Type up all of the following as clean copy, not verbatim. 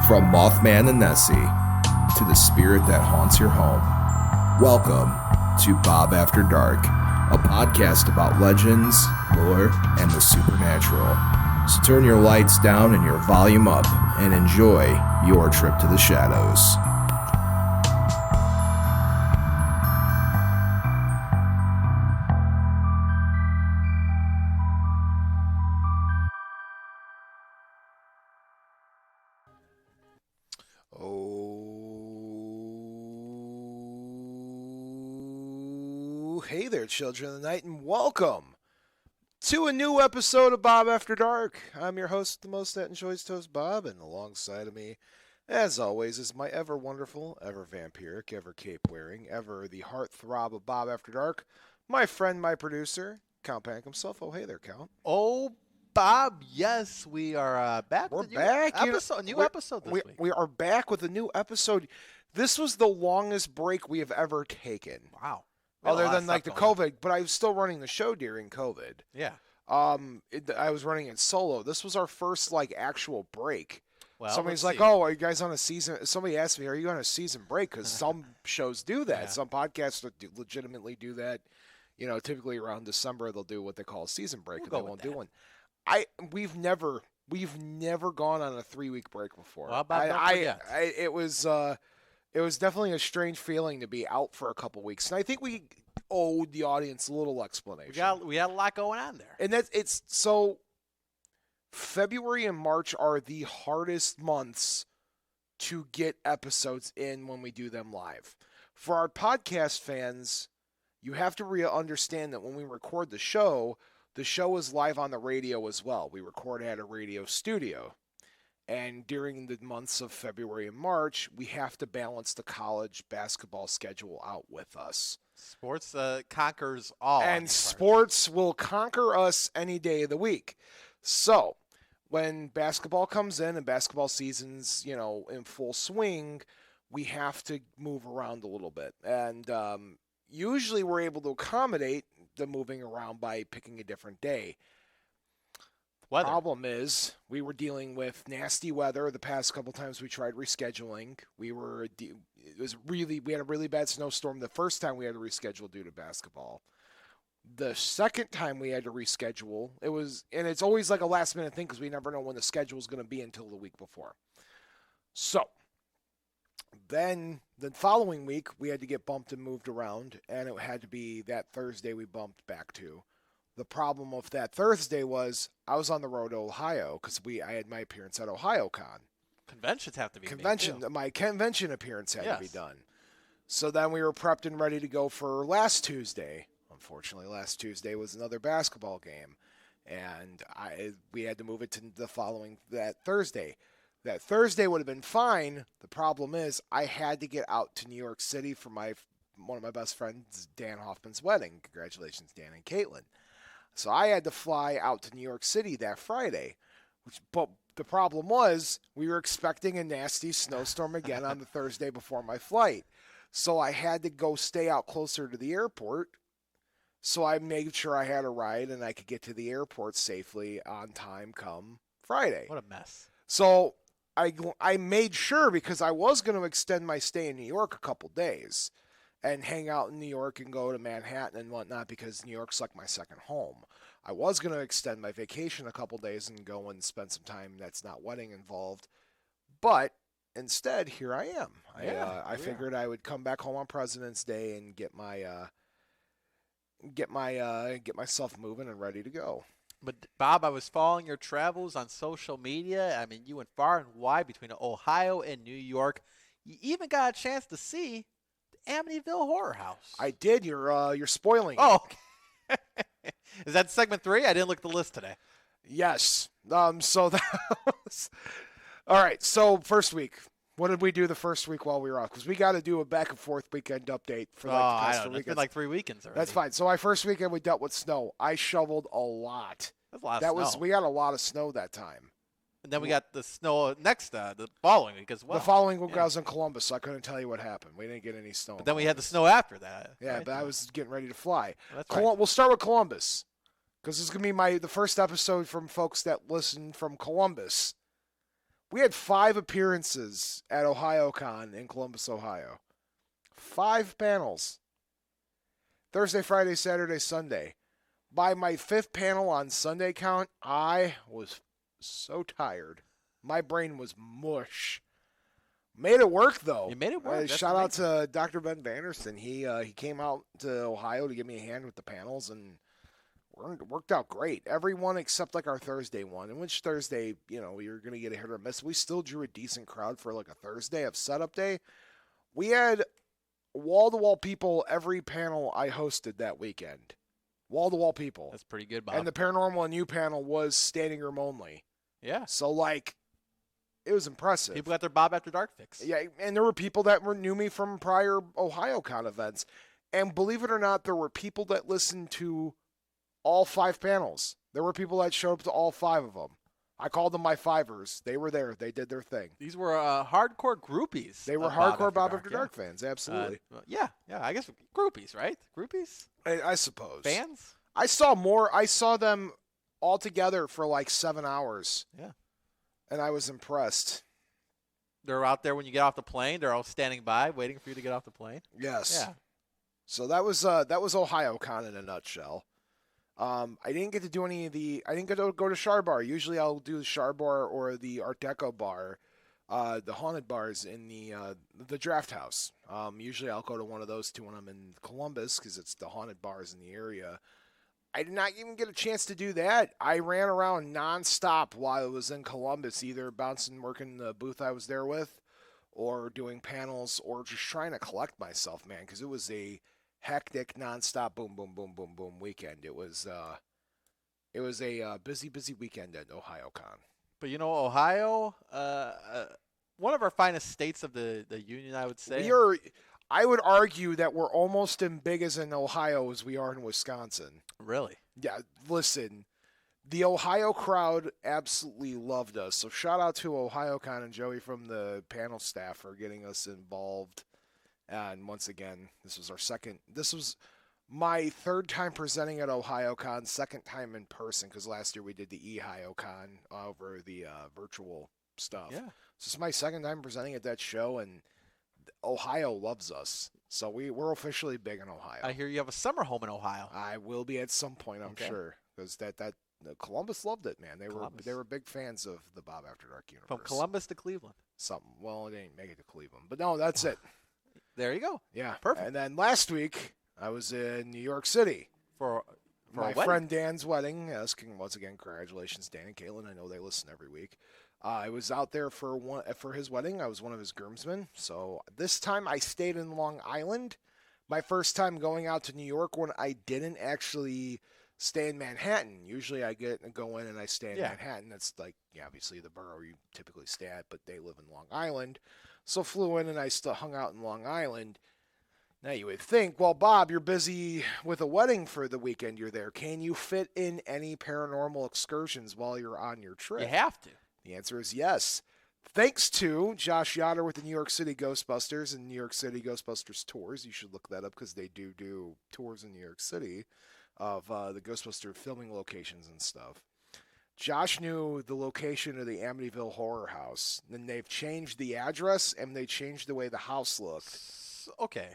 From Mothman and Nessie to the spirit that haunts your home, welcome to Bob After Dark, a podcast about legends, lore, and the supernatural. So turn your lights down and your volume up and enjoy your trip to the shadows. Hey there, children of the night, and welcome to a new episode of Bob After Dark. I'm your host, the most that enjoys toast, Bob, and alongside of me, as always, is my ever wonderful, ever vampiric, ever cape-wearing, ever the heartthrob of Bob After Dark, my friend, my producer, Count Panic himself. Oh, hey there, Count. Oh, Bob, yes, we are back. We're with a back. new episode this week. We are back with a new episode. This was the longest break we have ever taken. Wow. Other than like the COVID, but I was still running the show during COVID. Yeah. I was running it solo. This was our first like actual break. Well, somebody's like, "Oh, are you guys on a season?" Somebody asked me, "Are you on a season break?" Because some shows do that. Yeah. Some podcasts legitimately do that. You know, typically around December they'll do what they call a season break, and they won't do one. We've never gone on a 3-week break before. Well, Bob, don't forget. It was definitely a strange feeling to be out for a couple weeks, and I think we owed the audience a little explanation. We had a lot going on there, and it's so. February and March are the hardest months to get episodes in when we do them live. For our podcast fans, you have to understand that when we record the show is live on the radio as well. We record at a radio studio. And during the months of February and March, we have to balance the college basketball schedule out with us. Sports conquers all. And sports will conquer us any day of the week. So when basketball comes in and basketball season's, in full swing, we have to move around a little bit. And usually we're able to accommodate the moving around by picking a different day. Weather. Problem is, we were dealing with nasty weather the past couple times we tried rescheduling. We had a really bad snowstorm the first time we had to reschedule due to basketball. The second time we had to reschedule, it's always like a last minute thing because we never know when the schedule is going to be until the week before. So then the following week we had to get bumped and moved around, and it had to be that Thursday we bumped back to. The problem of that Thursday was I was on the road to Ohio because I had my appearance at OhioCon. Conventions have to be My convention appearance had to be done. So then we were prepped and ready to go for last Tuesday. Unfortunately, last Tuesday was another basketball game, and we had to move it to that Thursday. That Thursday would have been fine. The problem is I had to get out to New York City for one of my best friends, Dan Hoffman's wedding. Congratulations, Dan and Caitlin. So I had to fly out to New York City that Friday, but the problem was we were expecting a nasty snowstorm again on the Thursday before my flight. So I had to go stay out closer to the airport. So I made sure I had a ride and I could get to the airport safely on time come Friday. What a mess. So I made sure because I was going to extend my stay in New York a couple days and hang out in New York and go to Manhattan and whatnot because New York's like my second home. I was going to extend my vacation a couple days and go and spend some time that's not wedding involved. But instead, here I am. I figured I would come back home on President's Day and get myself moving and ready to go. But, Bob, I was following your travels on social media. I mean, you went far and wide between Ohio and New York. You even got a chance to see Amityville Horror House. I did. You're spoiling. Oh, okay. Is that segment 3? I didn't look at the list today. Yes. So that was all right. So first week, what did we do the first week while we were off? Because we got to do a back and forth weekend update for the past 4 weekends. It's been like 3 weekends already. That's fine. So my first weekend we dealt with snow. I shoveled a lot. That's a lot of snow. We got a lot of snow that time. And then we got the snow the following week as well. The following week I was in Columbus, so I couldn't tell you what happened. We didn't get any snow. But then we had the snow after that. Yeah, right? but I was getting ready to fly. That's right. We'll start with Columbus because this is going to be the first episode from folks that listen from Columbus. We had 5 appearances at OhioCon in Columbus, Ohio. 5 panels. Thursday, Friday, Saturday, Sunday. By my 5th panel on Sunday count, I was so tired. My brain was mush. Made it work, though. You made it work. Shout out to Dr. Ben Vanderson. He came out to Ohio to give me a hand with the panels, and it worked out great. Everyone except like our Thursday one, in which Thursday, you're going to get a hit or miss. We still drew a decent crowd for like a Thursday of setup day. We had wall-to-wall people every panel I hosted that weekend. Wall-to-wall people. That's pretty good, Bob. And the Paranormal and You panel was standing room only. Yeah. So, it was impressive. People got their Bob After Dark fix. Yeah, and there were people that knew me from prior OhioCon events. And believe it or not, there were people that listened to all 5 panels. There were people that showed up to all 5 of them. I called them my fivers. They were there. They did their thing. These were hardcore groupies. They were hardcore Bob After Dark fans, absolutely. Yeah, I guess groupies, right? Groupies? I suppose. Fans? I saw them all together for like 7 hours. Yeah. And I was impressed. They're out there when you get off the plane. They're all standing by, waiting for you to get off the plane. Yes. Yeah. So that was OhioCon in a nutshell. I didn't get to do any of the. I didn't get to go to Char Bar. Usually I'll do the Char Bar or the Art Deco bar, the haunted bars in the Draft House. Usually I'll go to one of those two when I'm in Columbus because it's the haunted bars in the area. I did not even get a chance to do that. I ran around nonstop while I was in Columbus, either bouncing, working the booth I was there with, or doing panels, or just trying to collect myself, man, because it was a hectic, nonstop, boom, boom, boom, boom, boom weekend. It was a busy weekend at OhioCon. But Ohio, one of our finest states of the union, I would say. I would argue that we're almost as big as in Ohio as we are in Wisconsin. Really? Yeah. Listen, the Ohio crowd absolutely loved us. So shout out to OhioCon and Joey from the panel staff for getting us involved. And once again, this was my 3rd time presenting at OhioCon, 2nd time in person, because last year we did the eHioCon over the virtual stuff. Yeah. So it's my 2nd time presenting at that show, and Ohio loves us. So we're officially big in Ohio. I hear you have a summer home in Ohio. I will be at some point, I'm sure, because that Columbus loved it, man. They were big fans of the Bob After Dark universe. From Columbus to Cleveland. Well, it didn't make it to Cleveland, but no, that's it. There you go. Yeah, perfect. And then last week I was in New York City for my friend Dan's wedding. Asking once again, congratulations, Dan and Caitlin. I know they listen every week. I was out there for his wedding. I was one of his groomsmen. So this time I stayed in Long Island. My first time going out to New York when I didn't actually stay in Manhattan. Usually I go in and I stay in Manhattan. That's obviously the borough you typically stay at, but they live in Long Island. So flew in and I still hung out in Long Island. Now you would think, well, Bob, you're busy with a wedding for the weekend you're there. Can you fit in any paranormal excursions while you're on your trip? You have to. The answer is yes. Thanks to Josh Yoder with the New York City Ghostbusters and New York City Ghostbusters Tours. You should look that up because they do tours in New York City of the Ghostbuster filming locations and stuff. Josh knew the location of the Amityville Horror House. Then they've changed the address and they changed the way the house looked. Okay.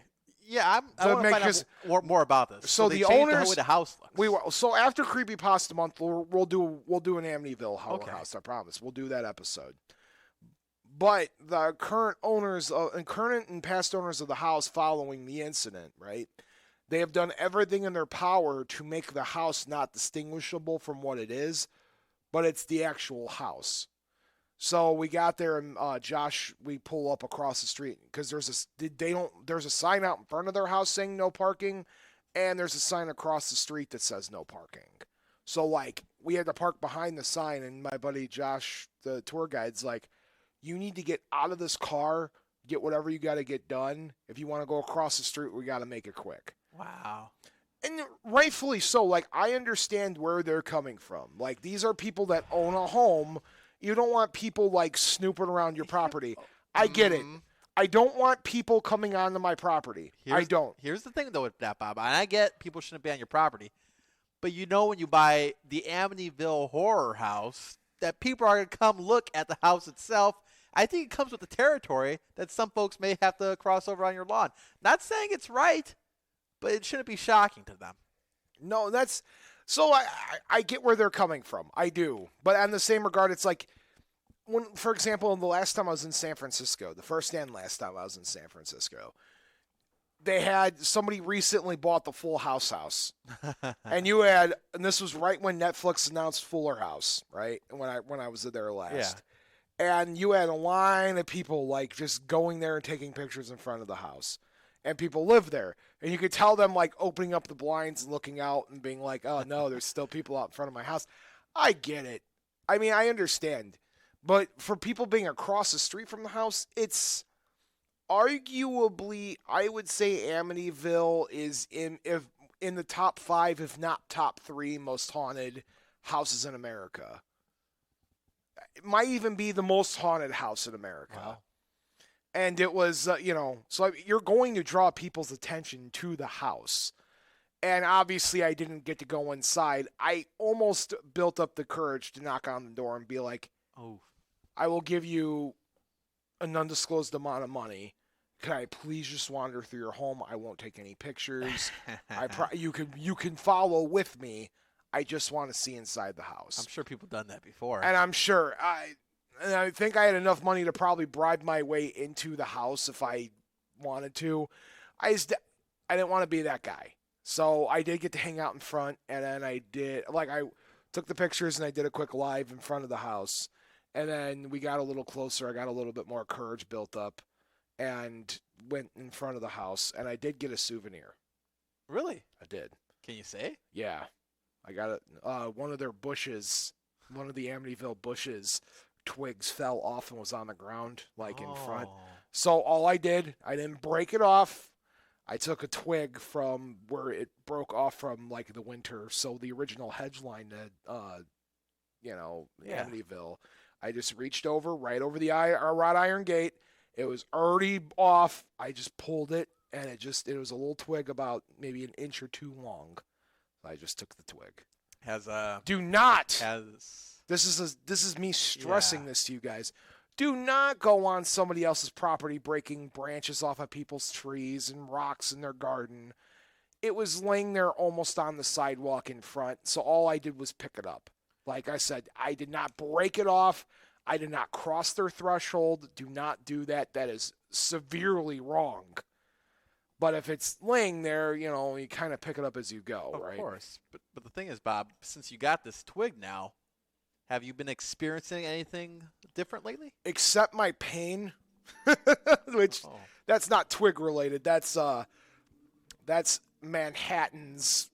Yeah, I want to find out more about this. So they the changed owners, the way the house looks. So after Creepypasta Month, we'll do an Amityville Horror House. I promise. We'll do that episode. But the current and past owners of the house, following the incident, right? They have done everything in their power to make the house not distinguishable from what it is, but it's the actual house. So we got there, and Josh, we pull up across the street because there's a sign out in front of their house saying no parking, and there's a sign across the street that says no parking. So we had to park behind the sign, and my buddy Josh, the tour guide's like, you need to get out of this car, get whatever you got to get done. If you want to go across the street, we got to make it quick. Wow. And rightfully so. I understand where they're coming from. These are people that own a home. You don't want people snooping around your property. I get it. I don't want people coming onto my property. I don't. Here's the thing, though, with that, Bob. And I get people shouldn't be on your property. But when you buy the Amityville Horror House, that people are going to come look at the house itself. I think it comes with the territory that some folks may have to cross over on your lawn. Not saying it's right, but it shouldn't be shocking to them. No, that's so I get where they're coming from. I do. But on the same regard, it's like when, for example, the last time I was in San Francisco, the first and last time I was in San Francisco, they had somebody recently bought the Full House. And this was right when Netflix announced Fuller House, right? When I was there last. Yeah. And you had a line of people like just going there and taking pictures in front of the house. And people live there. And you could tell them like opening up the blinds and looking out and being like, oh no, there's still people out in front of my house. I get it. I mean, I understand. But for people being across the street from the house, it's arguably, I would say Amityville is in the top 5, if not top 3 most haunted houses in America. It might even be the most haunted house in America. Wow. And it was, so you're going to draw people's attention to the house. And obviously I didn't get to go inside. I almost built up the courage to knock on the door and be like, oh, I will give you an undisclosed amount of money. Can I please just wander through your home? I won't take any pictures. You can follow with me. I just want to see inside the house. I'm sure people have done that before. And I'm sure I think I had enough money to probably bribe my way into the house if I wanted to. I didn't want to be that guy. So I did get to hang out in front, and then I took the pictures and I did a quick live in front of the house. And then we got a little closer. I got a little bit more courage built up and went in front of the house, and I did get a souvenir. Really? I did. Can you say? Yeah. I got it. One of their bushes, one of the Amityville bushes, twigs fell off and was on the ground, in front. So all I didn't break it off. I took a twig from where it broke off from, the winter. So the original hedge line that, Amityville, I just reached right over the wrought iron gate. It was already off. I just pulled it, and it was a little twig about maybe an inch or 2 long. I just took the twig. Do not. This is me stressing this to you guys. Do not go on somebody else's property breaking branches off of people's trees and rocks in their garden. It was laying there almost on the sidewalk in front, so all I did was pick it up. Like I said, I did not break it off. I did not cross their threshold. Do not do that. That is severely wrong. But if it's laying there, you kind of pick it up as you go, right? Of course. But the thing is, Bob, since you got this twig now, have you been experiencing anything different lately? Except my pain, which that's not twig related. That's Manhattan's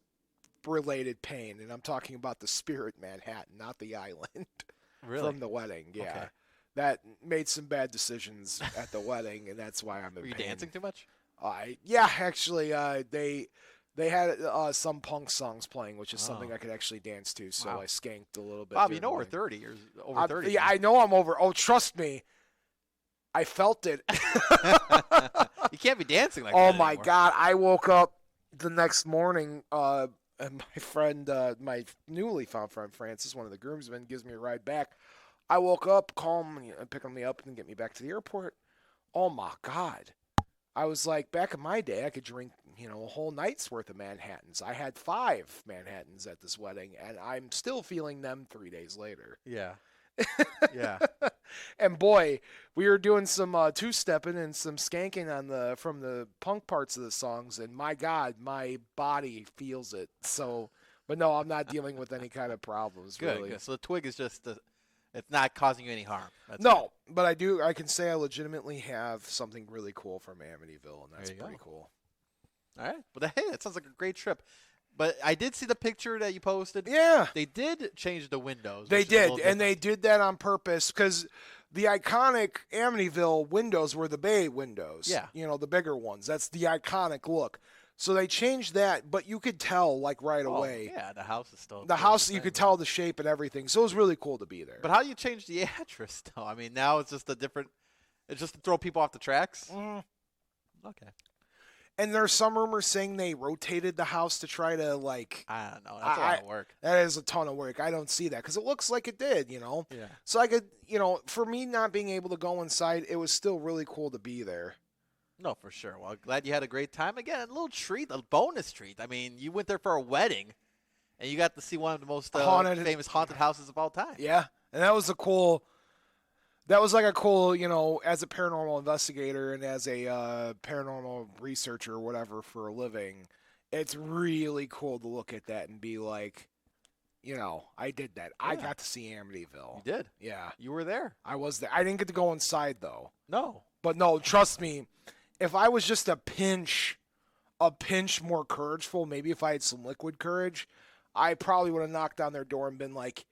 related pain, and I'm talking about the spirit Manhattan, not the island. Really? From the wedding, yeah. Okay. That made some bad decisions at the wedding, and that's why I'm in pain. Were you dancing too much? Yeah, actually, they had some punk songs playing, which is something I could actually dance to, so I skanked a little bit. Bob, we're 30 years over 30. Yeah, I know I'm over. Oh, trust me. I felt it. You can't be dancing like that anymore. My God. I woke up the next morning, and my friend, my newly found friend, Francis, one of the groomsmen, gives me a ride back. I woke up, calm, picking me up and get me back to the airport. Oh, my God. I was like, back in my day, I could drink, a whole night's worth of Manhattans. I had 5 Manhattans at this wedding, and I'm still feeling them 3 days later. Yeah. Yeah. And boy, we were doing some two-stepping and some skanking from the punk parts of the songs, and my God, my body feels it. So, but no, I'm not dealing with any kind of problems. Good, really. Good. So the twig is just it's not causing you any harm. That's no, good. But I can say I legitimately have something really cool from Amityville, and that's pretty cool. All right. Well, hey, that sounds like a great trip. But I did see the picture that you posted. Yeah. They did change the windows. They did, and they did that on purpose because the iconic Amityville windows were the bay windows. Yeah. The bigger ones. That's the iconic look. So they changed that, but you could tell, right away. Yeah, the house is still. The house, you could tell the shape and everything. So it was really cool to be there. But how do you change the address, though? I mean, now it's just it's just to throw people off the tracks? Mm. Okay. And there's some rumors saying they rotated the house to try to, like... I don't know. That's a lot of work. That is a ton of work. I don't see that because it looks like it did, Yeah. So I could, for me not being able to go inside, it was still really cool to be there. No, for sure. Well, glad you had a great time. Again, a little treat, a bonus treat. I mean, you went there for a wedding, and you got to see one of the most famous haunted houses of all time. Yeah, and that was like a cool, as a paranormal investigator and as a paranormal researcher or whatever for a living, it's really cool to look at that and be like, I did that. Yeah. I got to see Amityville. You did? Yeah. You were there. I was there. I didn't get to go inside, though. No. But no, trust me, if I was just a pinch more courageful, maybe if I had some liquid courage, I probably would have knocked on their door and been like,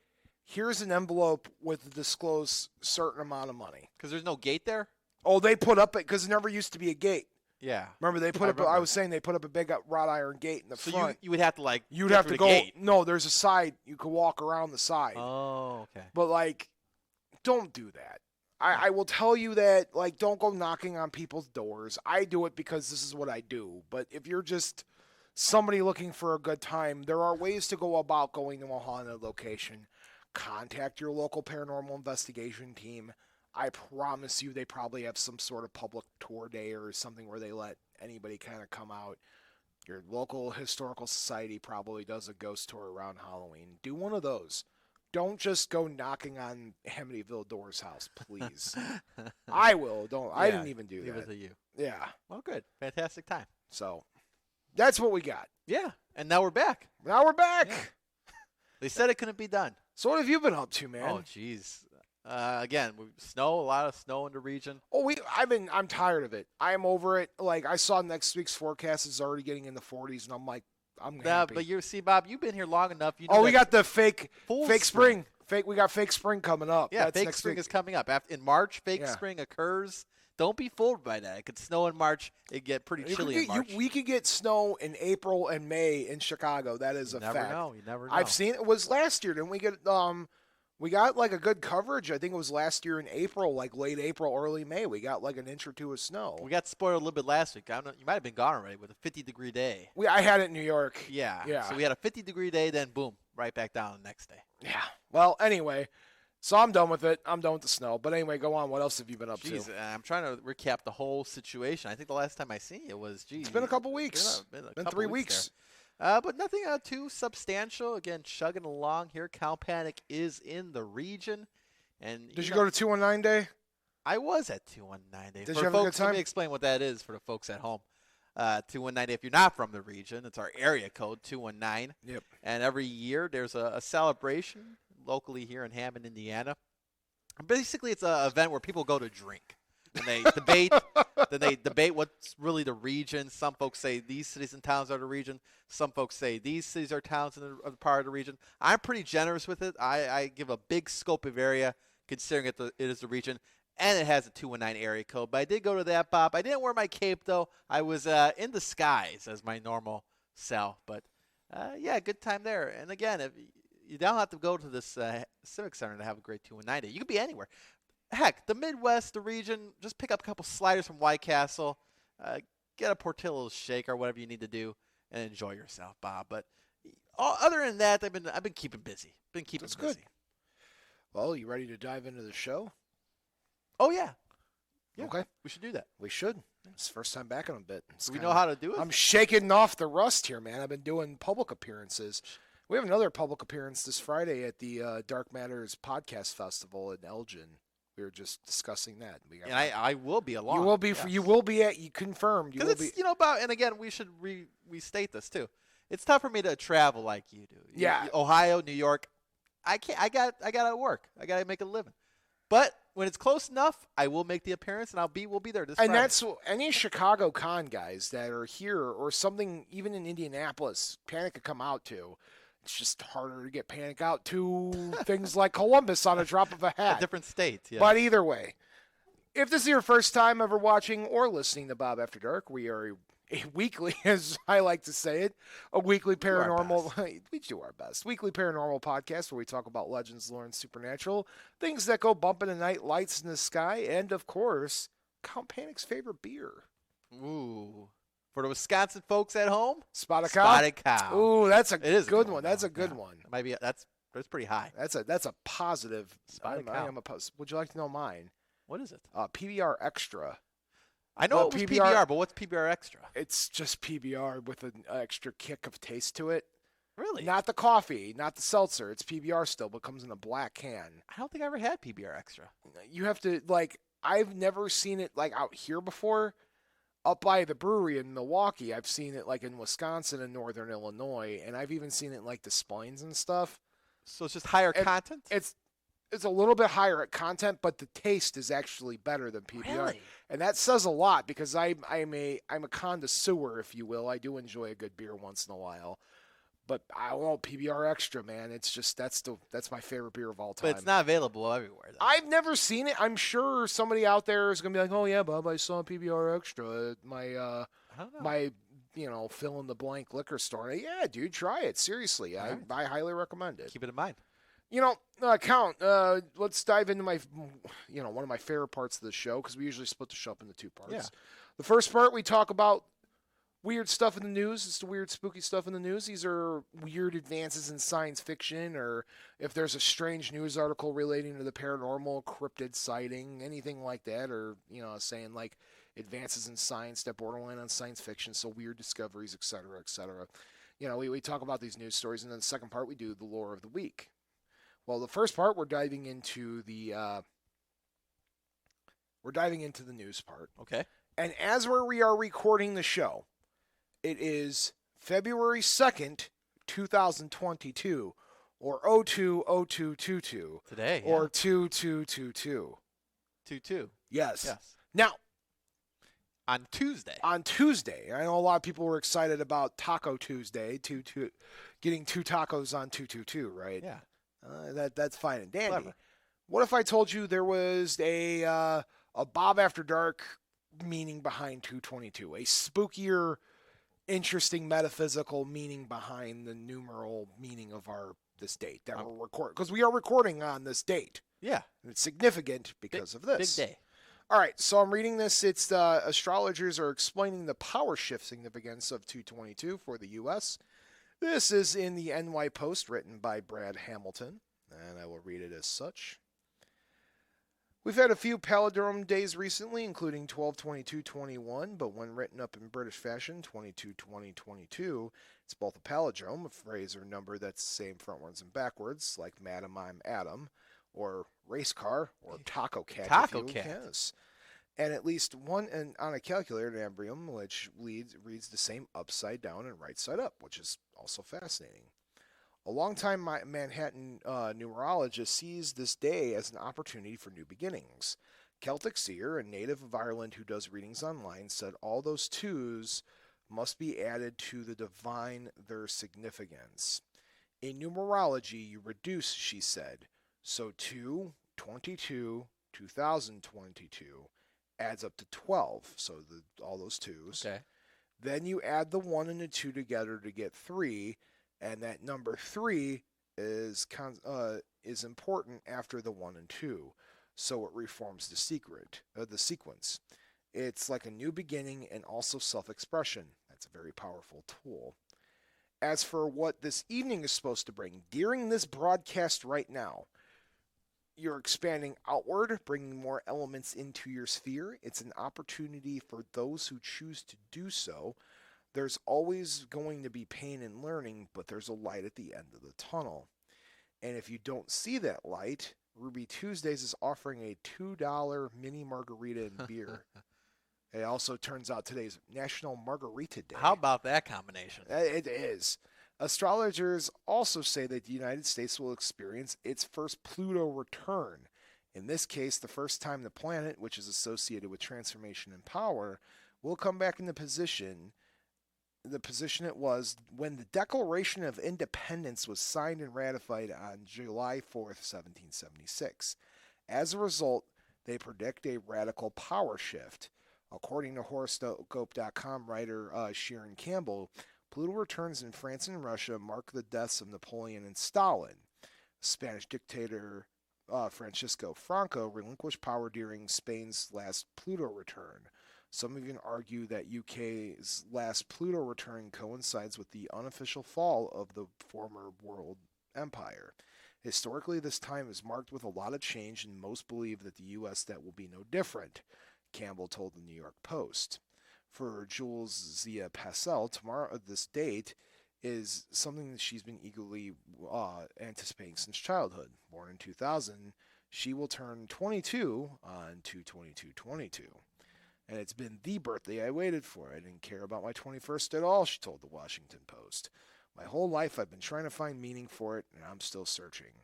here's an envelope with a disclosed certain amount of money. Because there's no gate there? Oh, they put up it because there never used to be a gate. Yeah. Remember, they put up. I was saying they put up a big wrought iron gate in the front. You would have to You'd have to go. Gate. No, there's a side. You could walk around the side. Oh, okay. But don't do that. I will tell you that don't go knocking on people's doors. I do it because this is what I do. But if you're just somebody looking for a good time, there are ways to go about going to a haunted location. Contact your local paranormal investigation team. I promise you they probably have some sort of public tour day or something where they let anybody kind of come out. Your local historical society probably does a ghost tour around Halloween. Do one of those. Don't just go knocking on Amityville Door's house, please. I will. Don't. Yeah, I didn't even do that. Leave it to you. Yeah. Well, good. Fantastic time. So, that's what we got. Yeah. And now we're back. Yeah. They said it couldn't be done. So what have you been up to, man? Oh, jeez. Again, a lot of snow in the region. Oh, I'm tired of it. I'm over it. I saw next week's forecast is already getting in the 40s, and I'm like, I'm happy. But Bob, you've been here long enough. You know we got the fake spring. We got fake spring coming up. Yeah, That's fake spring is coming up. In March, fake spring occurs. Don't be fooled by that. It could snow in March. It get pretty chilly in March. We could get snow in April and May in Chicago. That is a fact. You never know. I've seen it was last year. Didn't we get we got a good coverage. I think it was last year in April, late April, early May. We got an inch or two of snow. We got spoiled a little bit last week. I don't know, you might have been gone already with a 50-degree day. I had it in New York. Yeah. So we had a 50-degree day, then boom, right back down the next day. Yeah. Well, anyway, so I'm done with it. I'm done with the snow. But anyway, go on. What else have you been up to? I'm trying to recap the whole situation. I think the last time I seen you was, it's been a couple weeks. Been 3 weeks. But nothing too substantial. Again, chugging along here. Cow Panic is in the region. And Did you go to 219 Day? I was at 219 Day. Did you have a good time? Let me explain what that is for the folks at home. 219 Day, if you're not from the region, it's our area code, 219. Yep. And every year there's a celebration locally here in Hammond, Indiana. Basically, it's an event where people go to drink. And they debate what's really the region. Some folks say these cities and towns are the region. Some folks say these cities or towns are part of the region. I'm pretty generous with it. I give a big scope of area considering it is the region. And it has a 219 area code. But I did go to that, Bob. I didn't wear my cape, though. I was in disguise as my normal self. But, good time there. And, again, if you don't have to go to this Civic Center to have a great 219 day. You could be anywhere. Heck, the Midwest, the region, just pick up a couple sliders from White Castle, get a Portillo's shake or whatever you need to do, and enjoy yourself, Bob. But other than that, I've been keeping busy. That's good. Well, you ready to dive into the show? Oh, yeah. Okay. We should do that. We should. It's the first time back in a bit. Do we know how to do it? I'm shaking off the rust here, man. I've been doing public appearances. We have another public appearance this Friday at the Dark Matters Podcast Festival in Elgin. We were just discussing that. And I will be along. You will be. Yes. You will be at. You confirmed. Because it's and again we should restate this too. It's tough for me to travel like you do. Yeah. Ohio, New York. I can't. I got to work. I got to make a living. But when it's close enough, I will make the appearance, and we'll be there this Friday. And that's any Chicago con guys that are here or something. Even in Indianapolis, Panic could come out to. It's just harder to get Panic out to things like Columbus on a drop of a hat. A different state, yeah. But either way, if this is your first time ever watching or listening to Bob After Dark, we are a weekly, as I like to say it, a weekly paranormal. We do our best. Weekly paranormal podcast where we talk about legends, lore, and supernatural, things that go bump in the night, lights in the sky, and, of course, Count Panic's favorite beer. Ooh. For the Wisconsin folks at home, Spotted cow. Spotted cow. Ooh, that's a It is good one. That's a good one. It might be that's pretty high. That's a positive. Spotted cow. Would you like to know mine? What is it? PBR Extra. I know it was PBR, but what's PBR Extra? It's just PBR with an extra kick of taste to it. Really? Not the coffee, not the seltzer. It's PBR still, but comes in a black can. I don't think I ever had PBR Extra. You have to, I've never seen it, out here before. Up by the brewery in Milwaukee, I've seen it, in Wisconsin and northern Illinois, and I've even seen it, Des Moines and stuff. So it's just higher content? It's a little bit higher at content, but the taste is actually better than PBR. Really? And that says a lot because I'm a connoisseur, if you will. I do enjoy a good beer once in a while. But I want PBR Extra, man. It's just that's my favorite beer of all time. But it's not available everywhere, though. I've never seen it. I'm sure somebody out there is gonna be like, "Oh yeah, Bob, I saw PBR Extra at my fill in the blank liquor store." Yeah, dude, try it. Seriously, I highly recommend it. Keep it in mind. Count. Let's dive into my, one of my favorite parts of the show because we usually split the show up into two parts. Yeah. The first part we talk about weird stuff in the news. It's the weird, spooky stuff in the news. These are weird advances in science fiction, or if there's a strange news article relating to the paranormal, cryptid sighting, anything like that, or saying advances in science that borderline on science fiction, so weird discoveries, et cetera, et cetera. We talk about these news stories, and then the second part we do the lore of the week. Well, the first part we're diving into the news part. Okay. And as we are recording the show, it is February 2nd, 2022, or 02/02/22. Today. Or 2222. 2/2. Yes. Now, on Tuesday, I know a lot of people were excited about Taco Tuesday, getting 2 tacos on 222, right? Yeah. That's fine and dandy. Clever. What if I told you there was a Bob After Dark meaning behind 222, a spookier, interesting metaphysical meaning behind the numeral meaning of this date that we're recording, because we are recording on this date. Yeah. And it's significant because of this. Big day. All right, so I'm reading this. It's astrologers are explaining the power shift significance of 222 for the U.S. This is in the NY Post, written by Brad Hamilton, and I will read it as such. We've had a few palindrome days recently, including 12/22/21, but when written up in British fashion, 22/20/22, it's both a palindrome, a phrase or number that's the same frontwards and backwards, like Madam, I'm Adam, or race car, or taco cat. Taco cat. Yes. And at least one on a calculator, an embryon, which reads the same upside down and right side up, which is also fascinating. A longtime Manhattan numerologist sees this day as an opportunity for new beginnings. Celtic seer, a native of Ireland who does readings online, said all those twos must be added to the divine their significance. In numerology, you reduce, she said. So 2, 22, 2022 adds up to 12. So all those twos. Okay. Then you add the 1 and the 2 together to get 3. And that number 3 is important after the 1 and 2, so it reforms the sequence. It's like a new beginning and also self-expression. That's a very powerful tool. As for what this evening is supposed to bring, during this broadcast right now, you're expanding outward, bringing more elements into your sphere. It's an opportunity for those who choose to do so. There's always going to be pain in learning, but there's a light at the end of the tunnel. And if you don't see that light, Ruby Tuesdays is offering a $2 mini margarita and beer. It also turns out today's National Margarita Day. How about that combination? It is. Astrologers also say that the United States will experience its first Pluto return. In this case, the first time the planet, which is associated with transformation and power, will come back in the position it was when the Declaration of Independence was signed and ratified on July 4th, 1776. As a result, they predict a radical power shift. According to horoscope.com writer Sharon Campbell, Pluto returns in France and Russia mark the deaths of Napoleon and Stalin. Spanish dictator Francisco Franco relinquished power during Spain's last Pluto return. Some even argue that UK's last Pluto return coincides with the unofficial fall of the former world empire. Historically, this time is marked with a lot of change, and most believe that the U.S. that will be no different, Campbell told the New York Post. For Jules Zia Passel, tomorrow, this date is something that she's been eagerly anticipating since childhood. Born in 2000, she will turn 22 on 2/22/22. And it's been the birthday I waited for. I didn't care about my 21st at all, she told the Washington Post. My whole life I've been trying to find meaning for it, and I'm still searching.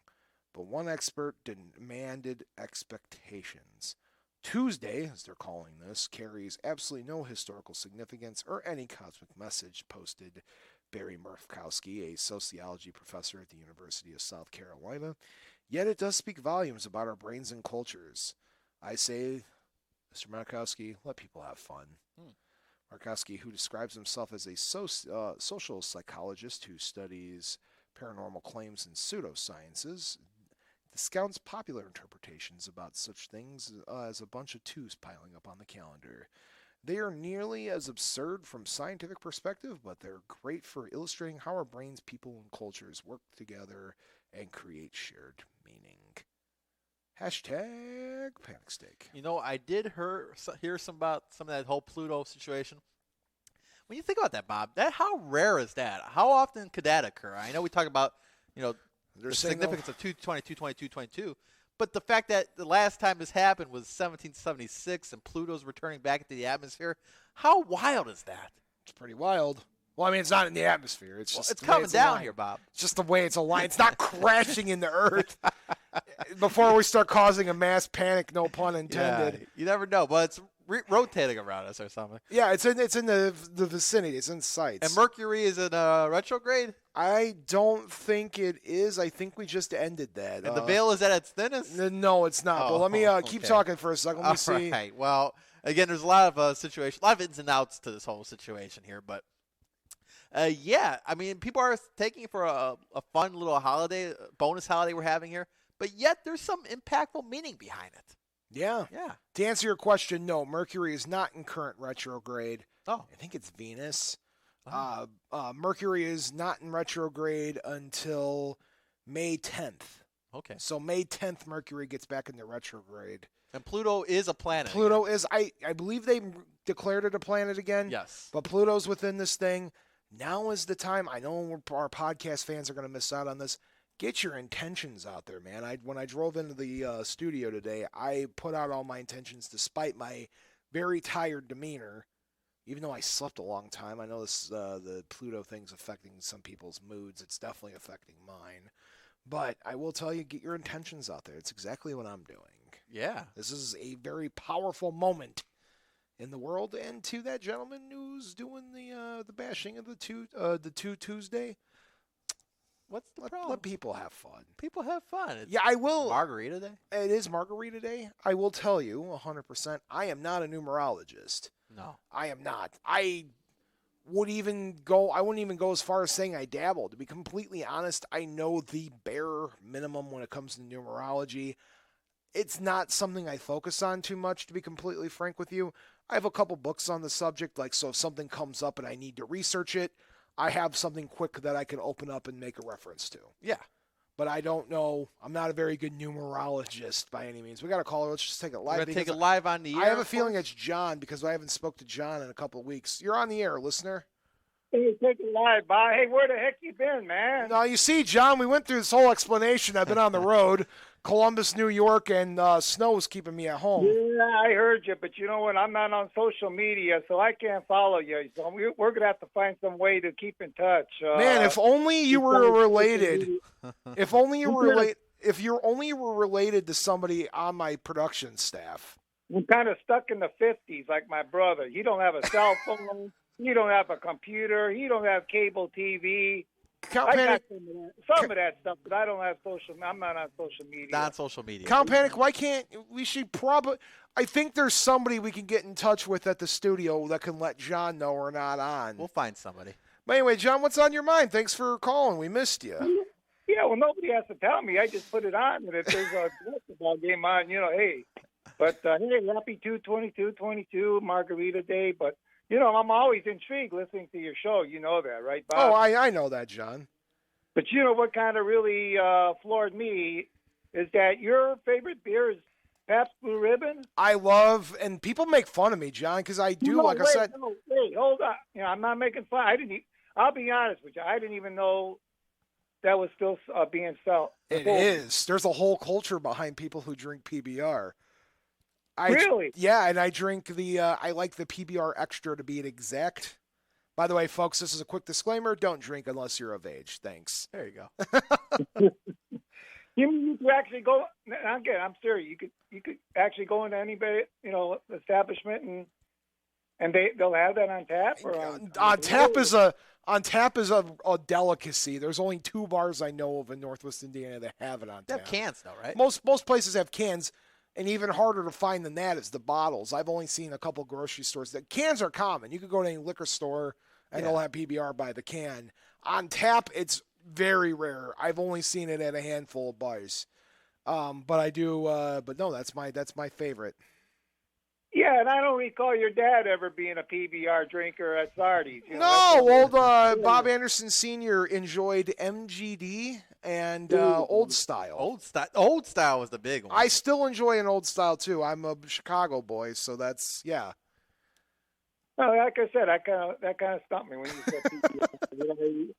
But one expert demanded expectations. Tuesday, as they're calling this, carries absolutely no historical significance or any cosmic message, posted Barry Murkowski, a sociology professor at the University of South Carolina. Yet it does speak volumes about our brains and cultures. I say, Mr. Murkowski, let people have fun. Murkowski, who describes himself as a social psychologist who studies paranormal claims and pseudosciences, discounts popular interpretations about such things as a bunch of twos piling up on the calendar. They are nearly as absurd from scientific perspective, but they're great for illustrating how our brains, people, and cultures work together and create shared meaning. Hashtag panic stick. You know, I did hear some about some of that whole Pluto situation. When you think about that, Bob, how rare is that? How often could that occur? I know we talk about, the significance of 2/22/22/22, but the fact that the last time this happened was 1776 and Pluto's returning back into the atmosphere, how wild is that? It's pretty wild. Well, I mean, it's not in the atmosphere. It's just it's coming down here, Bob. It's just the way it's aligned. It's not crashing into Earth before we start causing a mass panic, no pun intended. Yeah, you never know, but it's rotating around us or something. Yeah, it's in the vicinity. It's in sight. And Mercury is in retrograde? I don't think it is. I think we just ended that. And the veil is at its thinnest? No, it's not. But let me keep talking for a second. Let me see. All right. Well, again, there's a lot of a lot of ins and outs to this whole situation here, but yeah, I mean, people are taking it for a fun little holiday, bonus holiday we're having here, but yet there's some impactful meaning behind it. Yeah. To answer your question, no, Mercury is not in current retrograde. Oh. I think it's Venus. Mercury is not in retrograde until May 10th. Okay. So May 10th, Mercury gets back into retrograde. And Pluto is a planet. Pluto is, I believe they declared it a planet again. Yes. But Pluto's within this thing. Now is the time. I know our podcast fans are going to miss out on this. Get your intentions out there, man. When I drove into the studio today, I put out all my intentions despite my very tired demeanor. Even though I slept a long time, I know the Pluto thing's affecting some people's moods. It's definitely affecting mine. But I will tell you, get your intentions out there. It's exactly what I'm doing. Yeah. This is a very powerful moment in the world. And to that gentleman who's doing the bashing of the two Tuesday, what's the problem? Let people have fun. People have fun. It's I will. Margarita Day? It is Margarita Day. I will tell you 100%, I am not a numerologist. No. I am not. I wouldn't even go as far as saying I dabble. To be completely honest, I know the bare minimum when it comes to numerology. It's not something I focus on too much, to be completely frank with you. I have a couple books on the subject, so if something comes up and I need to research it, I have something quick that I can open up and make a reference to. Yeah. But I don't know. I'm not a very good numerologist by any means. We got a caller. Let's just take it live. We're going to take it live on the air. I have a feeling it's John because I haven't spoke to John in a couple of weeks. You're on the air, listener. Hey, take it live, Bob. Hey, where the heck you been, man? Now, you see, John, we went through this whole explanation. I've been on the road. Columbus, New York, and snow is keeping me at home. Yeah, I heard you, but you know what? I'm not on social media, so I can't follow you. So we're going to have to find some way to keep in touch. Man, if only you were related. If only you were related. If you only were related to somebody on my production staff. I'm kind of stuck in the 50s like my brother. He don't have a cell phone. He don't have a computer. He don't have cable TV. Count Panic. Some of that stuff, but I don't have I'm not on social media. Not social media. Count Panic, why can't we should probably I think there's somebody we can get in touch with at the studio that can let John know we're not on. We'll find somebody. But anyway, John, what's on your mind? Thanks for calling. We missed you. Yeah, well, nobody has to tell me. I just put it on, and if there's a basketball game on, hey. But hey, happy 2/22/22 Margarita Day. But I'm always intrigued listening to your show. You know that, right, Bob? Oh, I know that, John. But what kind of really floored me is that your favorite beer is Pabst Blue Ribbon. I love, and people make fun of me, John, because I do. I said, wait, hold on. I'm not making fun. I'll be honest with you. I didn't even know that was still being sold. It is. There's a whole culture behind people who drink PBR. Really? Yeah, and I drink I like the PBR Extra to be exact. By the way, folks, this is a quick disclaimer. Don't drink unless you're of age. Thanks. There you go. You could actually go. Again, I'm serious. You could actually go into any establishment and they'll have that on tap. Or on tap is a delicacy. There's only 2 bars I know of in Northwest Indiana that have it on tap. They have cans though, right? Most places have cans, and even harder to find than that is the bottles. I've only seen a couple grocery stores that cans are common. You could go to any liquor store and they'll have PBR by the can. On tap, it's very rare. I've only seen it at a handful of bars. But I do. But no, that's my favorite. Yeah, and I don't recall your dad ever being a PBR drinker at Sardi's. Old Bob Anderson Sr. enjoyed MGD and Old Style. Old Style was the big one. I still enjoy an Old Style too. I'm a Chicago boy, so that's yeah. Well, like I said, that kind of stumped me when you said PBR.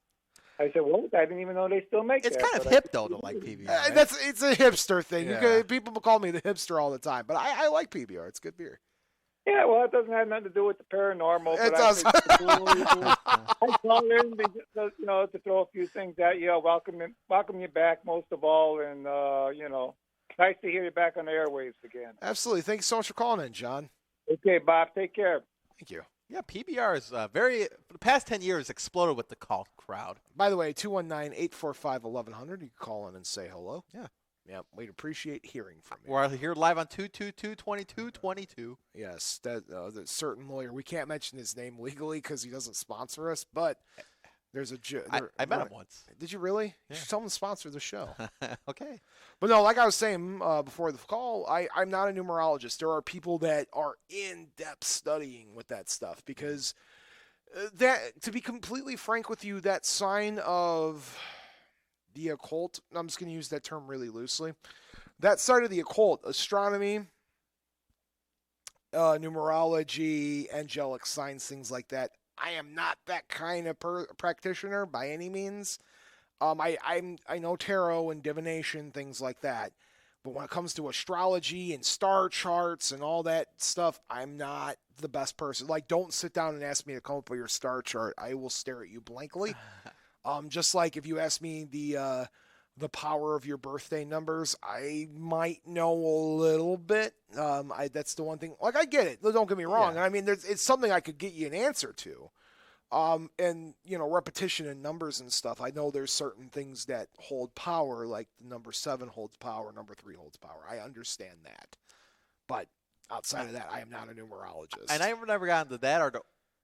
I said, well, I didn't even know they still make It's that. It's kind of hip, though, to like PBR. Right? It's a hipster thing. Yeah. People call me the hipster all the time, but I like PBR. It's good beer. Yeah, well, it doesn't have nothing to do with the paranormal. It does. I call in, to throw a few things at you. Welcome you back, most of all, and, nice to hear you back on the airwaves again. Absolutely. Thanks so much for calling in, John. Okay, Bob. Take care. Thank you. Yeah, PBR is for the past 10 years, exploded with the cult crowd. By the way, 219-845-1100. You can call in and say hello. Yeah. Yeah, we'd appreciate hearing from you. We're here live on 222-2222. Yes, that certain lawyer. We can't mention his name legally because he doesn't sponsor us, but there's I met him once. Did you really? Yeah. You should tell him to sponsor the show. Okay. But no, like I was saying before the call, I'm not a numerologist. There are people that are in-depth studying with that stuff because to be completely frank with you, that sign of the occult, I'm just going to use that term really loosely, that side of the occult, astronomy, numerology, angelic signs, things like that, I am not that kind of practitioner by any means. I know tarot and divination, things like that. But when it comes to astrology and star charts and all that stuff, I'm not the best person. Like, don't sit down and ask me to come up with your star chart. I will stare at you blankly. Just like if you ask me the power of your birthday numbers, I might know a little bit. That's the one thing. Like, I get it. Don't get me wrong. Yeah. I mean, it's something I could get you an answer to. And, repetition in numbers and stuff. I know there's certain things that hold power, like the number 7 holds power, number 3 holds power. I understand that. But outside of that, I am not a numerologist. And I never got into that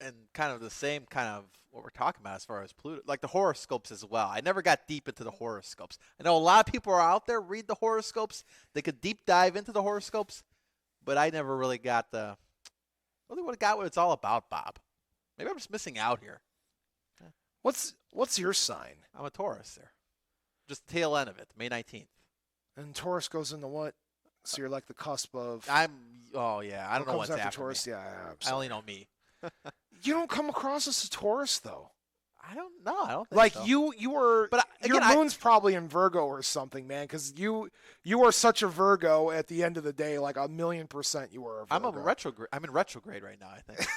and kind of the same kind of what we're talking about as far as Pluto, like the horoscopes as well. I never got deep into the horoscopes. I know a lot of people are out there, read the horoscopes. They could deep dive into the horoscopes, but I never really got what it's all about, Bob. Maybe I'm just missing out here. What's your sign? I'm a Taurus there. Just the tail end of it, May 19th. And Taurus goes into what? So you're like the cusp of... I don't know what's after Taurus. Me. Yeah, I only know me. You don't come across as a Taurus, though. I don't know. I don't think like so. you are, but again, your moon's probably in Virgo or something, man. Because you are such a Virgo. At the end of the day, like 1,000,000% you are a Virgo. I'm a retrograde. I'm in retrograde right now, I think.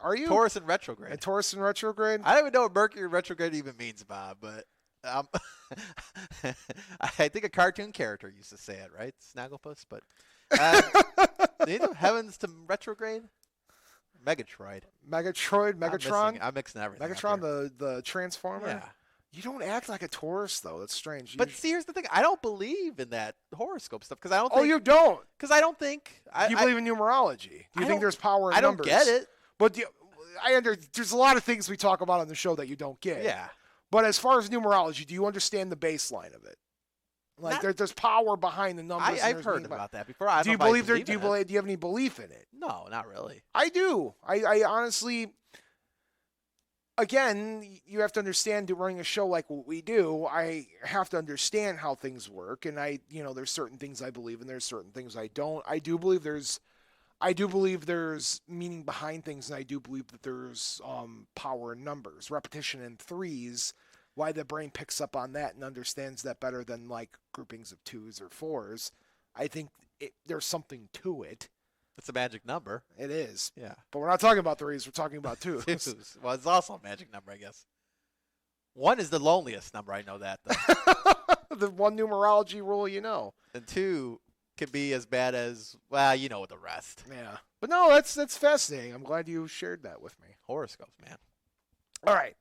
Are you? Taurus in retrograde. A Taurus in retrograde? I don't even know what Mercury retrograde even means, Bob, but I think a cartoon character used to say it, right? Snagglepuss, but do you know Heavens to retrograde? Megatron. I'm mixing everything. Megatron, the Transformer? Yeah. You don't act like a Taurus, though. That's strange. But see, here's the thing. I don't believe in that horoscope stuff because I don't think... Oh, you don't? Because I don't think... You believe in numerology? Do you think there's power in numbers? I don't get it. But there's a lot of things we talk about on the show that you don't get. Yeah. But as far as numerology, do you understand the baseline of it? Like there's power behind the numbers. I've heard about that before. Do you believe there? Do you have any belief in it? No, not really. I do. I honestly. Again, you have to understand, running a show like what we do, I have to understand how things work, and there's certain things I believe in, there's certain things I don't. I do believe there's meaning behind things, and I do believe that there's power in numbers, repetition in threes. Why the brain picks up on that and understands that better than like groupings of twos or fours. I think there's something to it. It's a magic number. It is. Yeah. But we're not talking about threes. We're talking about twos. Well, it's also a magic number, I guess. 1 is the loneliest number. I know that, though. The one numerology rule, And 2 could be as bad as, well, you know the rest. Yeah. But no, that's fascinating. I'm glad you shared that with me. Horoscopes, man. All right.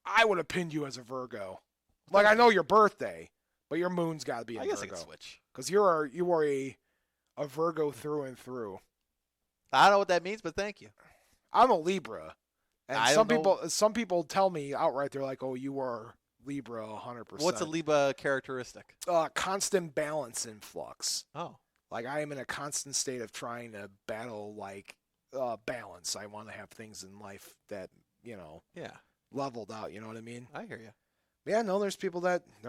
I would have pinned you as a Virgo. Like, I know your birthday, but your moon's got to be a Virgo. I guess I can switch. Because you are a Virgo through and through. I don't know what that means, but thank you. I'm a Libra. And some people tell me outright, they're like, oh, you are Libra 100%. What's a Libra characteristic? Constant balance in flux. Oh. Like, I am in a constant state of trying to battle, balance. I want to have things in life that, Yeah. leveled out. You know what I mean? I hear you. Yeah, no, there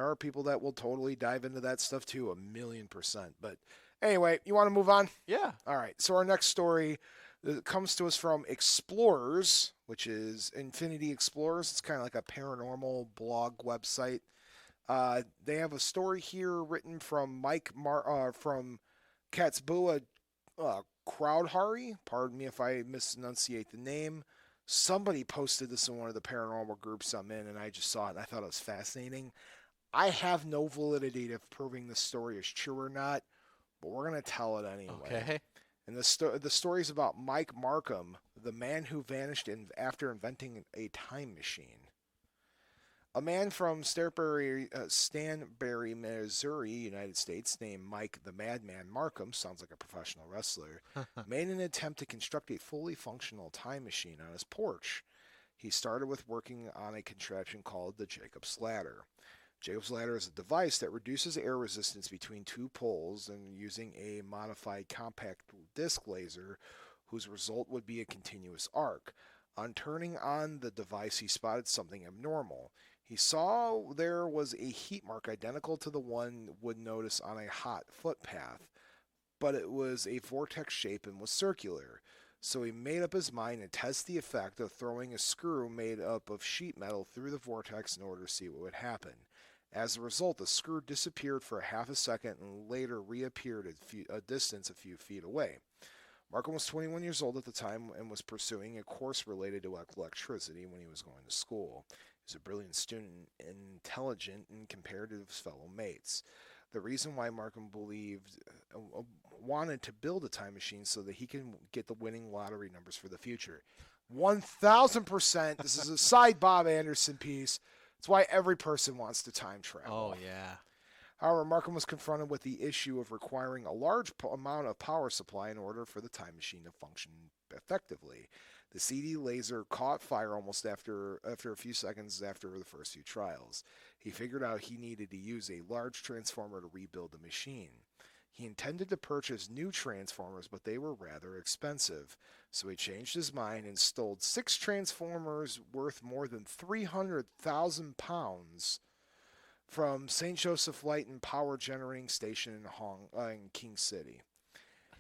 are people that will totally dive into that stuff too, 1,000,000%. But anyway, you want to move on? Yeah. All right. So our next story comes to us from Explorers, which is Infinity Explorers. It's kind of like a paranormal blog website. They have a story here written from from Katsbua Crowdhari. Pardon me if I misenunciate the name. Somebody posted this in one of the paranormal groups I'm in, and I just saw it, and I thought it was fascinating. I have no validity to proving this story is true or not, but we're going to tell it anyway. Okay. And the story is about Mike Markham, the man who vanished after inventing a time machine. A man from Stanberry, Missouri, United States, named Mike the Madman Markham, sounds like a professional wrestler, made an attempt to construct a fully functional time machine on his porch. He started with working on a contraption called the Jacob's Ladder. Jacob's Ladder is a device that reduces air resistance between two poles and using a modified compact disc laser whose result would be a continuous arc. On turning on the device, he spotted something abnormal. He saw there was a heat mark identical to the one would notice on a hot footpath, but it was a vortex shape and was circular. So he made up his mind to test the effect of throwing a screw made up of sheet metal through the vortex in order to see what would happen. As a result, the screw disappeared for a half a second and later reappeared at a distance a few feet away. Markham was 21 years old at the time and was pursuing a course related to electricity when he was going to school. He was a brilliant student, intelligent, and compared to his fellow mates. The reason why Markham wanted to build a time machine so that he can get the winning lottery numbers for the future. 1,000%. This is a side Bob Anderson piece. It's why every person wants to time travel. Oh, yeah. However, Markham was confronted with the issue of requiring a large amount of power supply in order for the time machine to function effectively. The CD laser caught fire almost after a few seconds after the first few trials. He figured out he needed to use a large transformer to rebuild the machine. He intended to purchase new transformers, but they were rather expensive. So he changed his mind and stole 6 transformers worth more than £300,000 from St. Joseph Light and Power Generating Station in King City.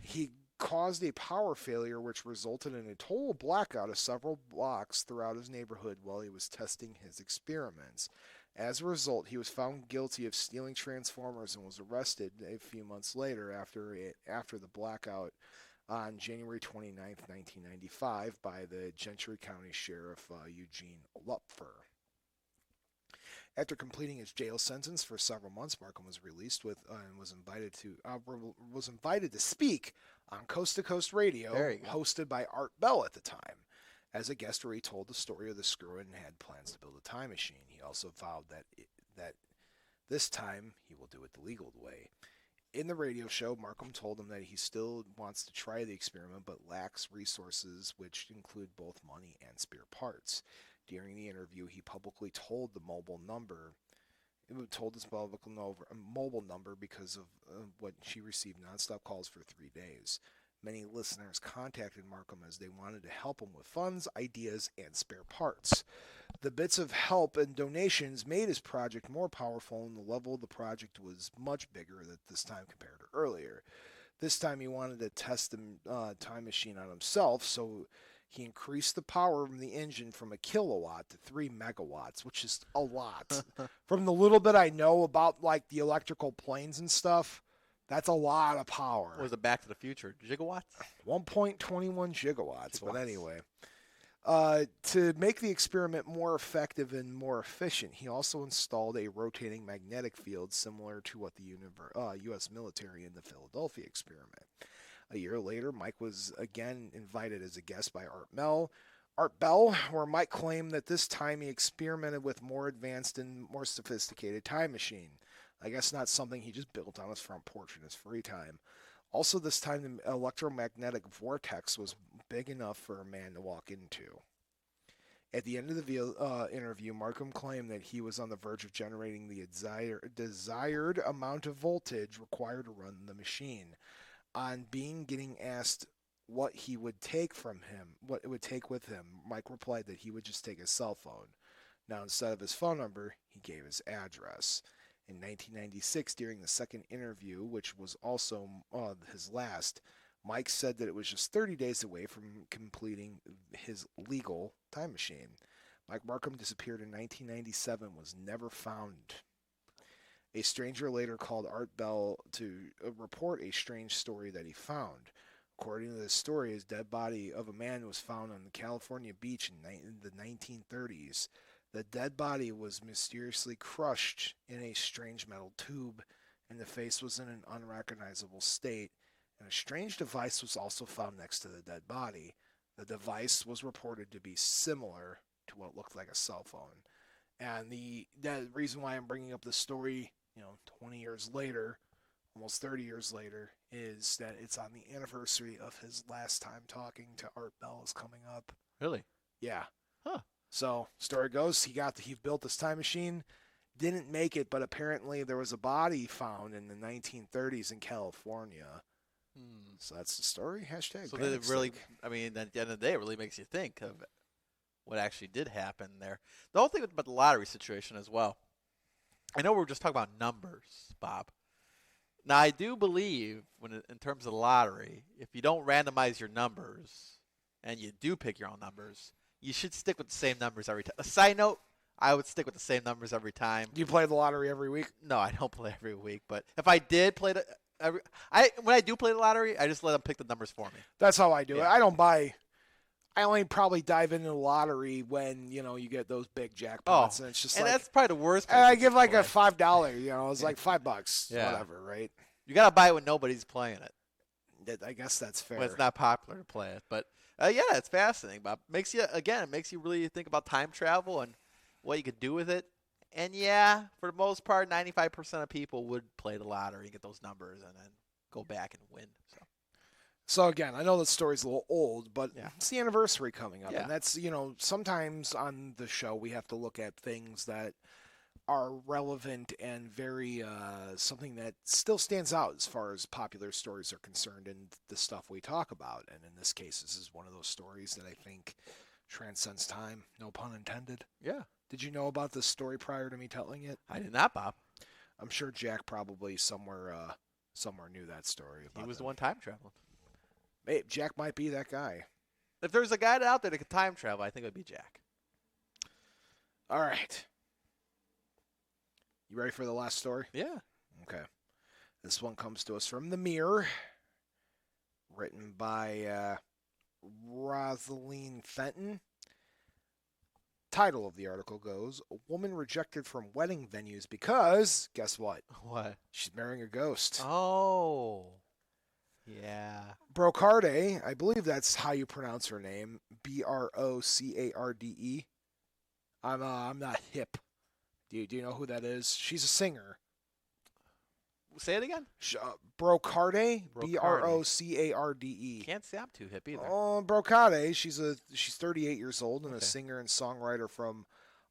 He caused a power failure which resulted in a total blackout of several blocks throughout his neighborhood while he was testing his experiments. As a result, he was found guilty of stealing transformers and was arrested a few months later after the blackout on January 29, 1995 by the Gentry County Sheriff Eugene Lupfer. After completing his jail sentence for several months, Markham was released and was invited to speak on Coast to Coast Radio, hosted by Art Bell at the time. As a guest, where he told the story of the screw and had plans to build a time machine. He also vowed that this time he will do it the legal way. In the radio show, Markham told him that he still wants to try the experiment but lacks resources which include both money and spare parts. During the interview, he publicly told the mobile number It told this mobile number because of what she received nonstop calls for 3 days. Many listeners contacted Markham as they wanted to help him with funds, ideas, and spare parts. The bits of help and donations made his project more powerful, and the level of the project was much bigger at this time compared to earlier. This time he wanted to test the time machine on himself, so he increased the power from the engine from a kilowatt to 3 megawatts, which is a lot. From the little bit I know about like the electrical planes and stuff, that's a lot of power. What was it, Back to the Future? Gigawatts? 1.21 gigawatts. But anyway, to make the experiment more effective and more efficient, he also installed a rotating magnetic field similar to what the U.S. military in the Philadelphia experiment. A year later, Mike was again invited as a guest by Art Bell, where Mike claimed that this time he experimented with more advanced and more sophisticated time machine. I guess not something he just built on his front porch in his free time. Also, this time the electromagnetic vortex was big enough for a man to walk into. At the end of the interview, Markham claimed that he was on the verge of generating the desired amount of voltage required to run the machine. On getting asked what he would take from him, what it would take with him, Mike replied that he would just take his cell phone. Now, instead of his phone number, he gave his address. In 1996, during the second interview, which was also his last, Mike said that it was just 30 days away from completing his legal time machine. Mike Markham disappeared in 1997, was never found. A stranger later called Art Bell to report a strange story that he found. According to this story, his dead body of a man was found on the California beach in the 1930s. The dead body was mysteriously crushed in a strange metal tube, and the face was in an unrecognizable state, and a strange device was also found next to the dead body. The device was reported to be similar to what looked like a cell phone. And the reason why I'm bringing up this story, 20 years later, almost 30 years later, is that it's on the anniversary of his last time talking to Art Bell is coming up. Really? Yeah. Huh. So, story goes, he built this time machine, didn't make it, but apparently there was a body found in the 1930s in California. So that's the story. Hashtag. So it really, at the end of the day, it really makes you think of what actually did happen there. The whole thing about the lottery situation as well. I know we're just talking about numbers, Bob. Now, I do believe in terms of the lottery, if you don't randomize your numbers and you do pick your own numbers, you should stick with the same numbers every time. A side note, I would stick with the same numbers every time. Do you play the lottery every week? No, I don't play every week. But if I did play when I do play the lottery, I just let them pick the numbers for me. That's how I do it. I don't buy. I only probably dive into the lottery when you get those big jackpots, and it's just that's probably the worst. I give like a $5. It's like $5, whatever, right? You gotta buy it when nobody's playing it. I guess that's fair. When it's not popular to play it, but it's fascinating. Bob, it makes you really think about time travel and what you could do with it. And for the most part, 95% of people would play the lottery and get those numbers, and then go back and win. So again, I know the story's a little old, but it's the anniversary coming up. Yeah. And that's, sometimes on the show we have to look at things that are relevant and very something that still stands out as far as popular stories are concerned and the stuff we talk about. And in this case, this is one of those stories that I think transcends time. No pun intended. Yeah. Did you know about this story prior to me telling it? I did not, Bob. I'm sure Jack probably somewhere knew that story. He was the one time traveling. Hey, Jack might be that guy. If there's a guy out there that could time travel, I think it would be Jack. All right. You ready for the last story? Yeah. Okay. This one comes to us from The Mirror, written by Rosaline Fenton. Title of the article goes, "A woman rejected from wedding venues because," guess what? What? She's marrying a ghost. Oh. Yeah. Brocarde, I believe that's how you pronounce her name. Brocarde. I'm not hip. Do you know who that is? She's a singer. Say it again. Brocarde. Brocarde. Can't say I'm too hip either. Brocarde. She's 38 years old and a singer and songwriter from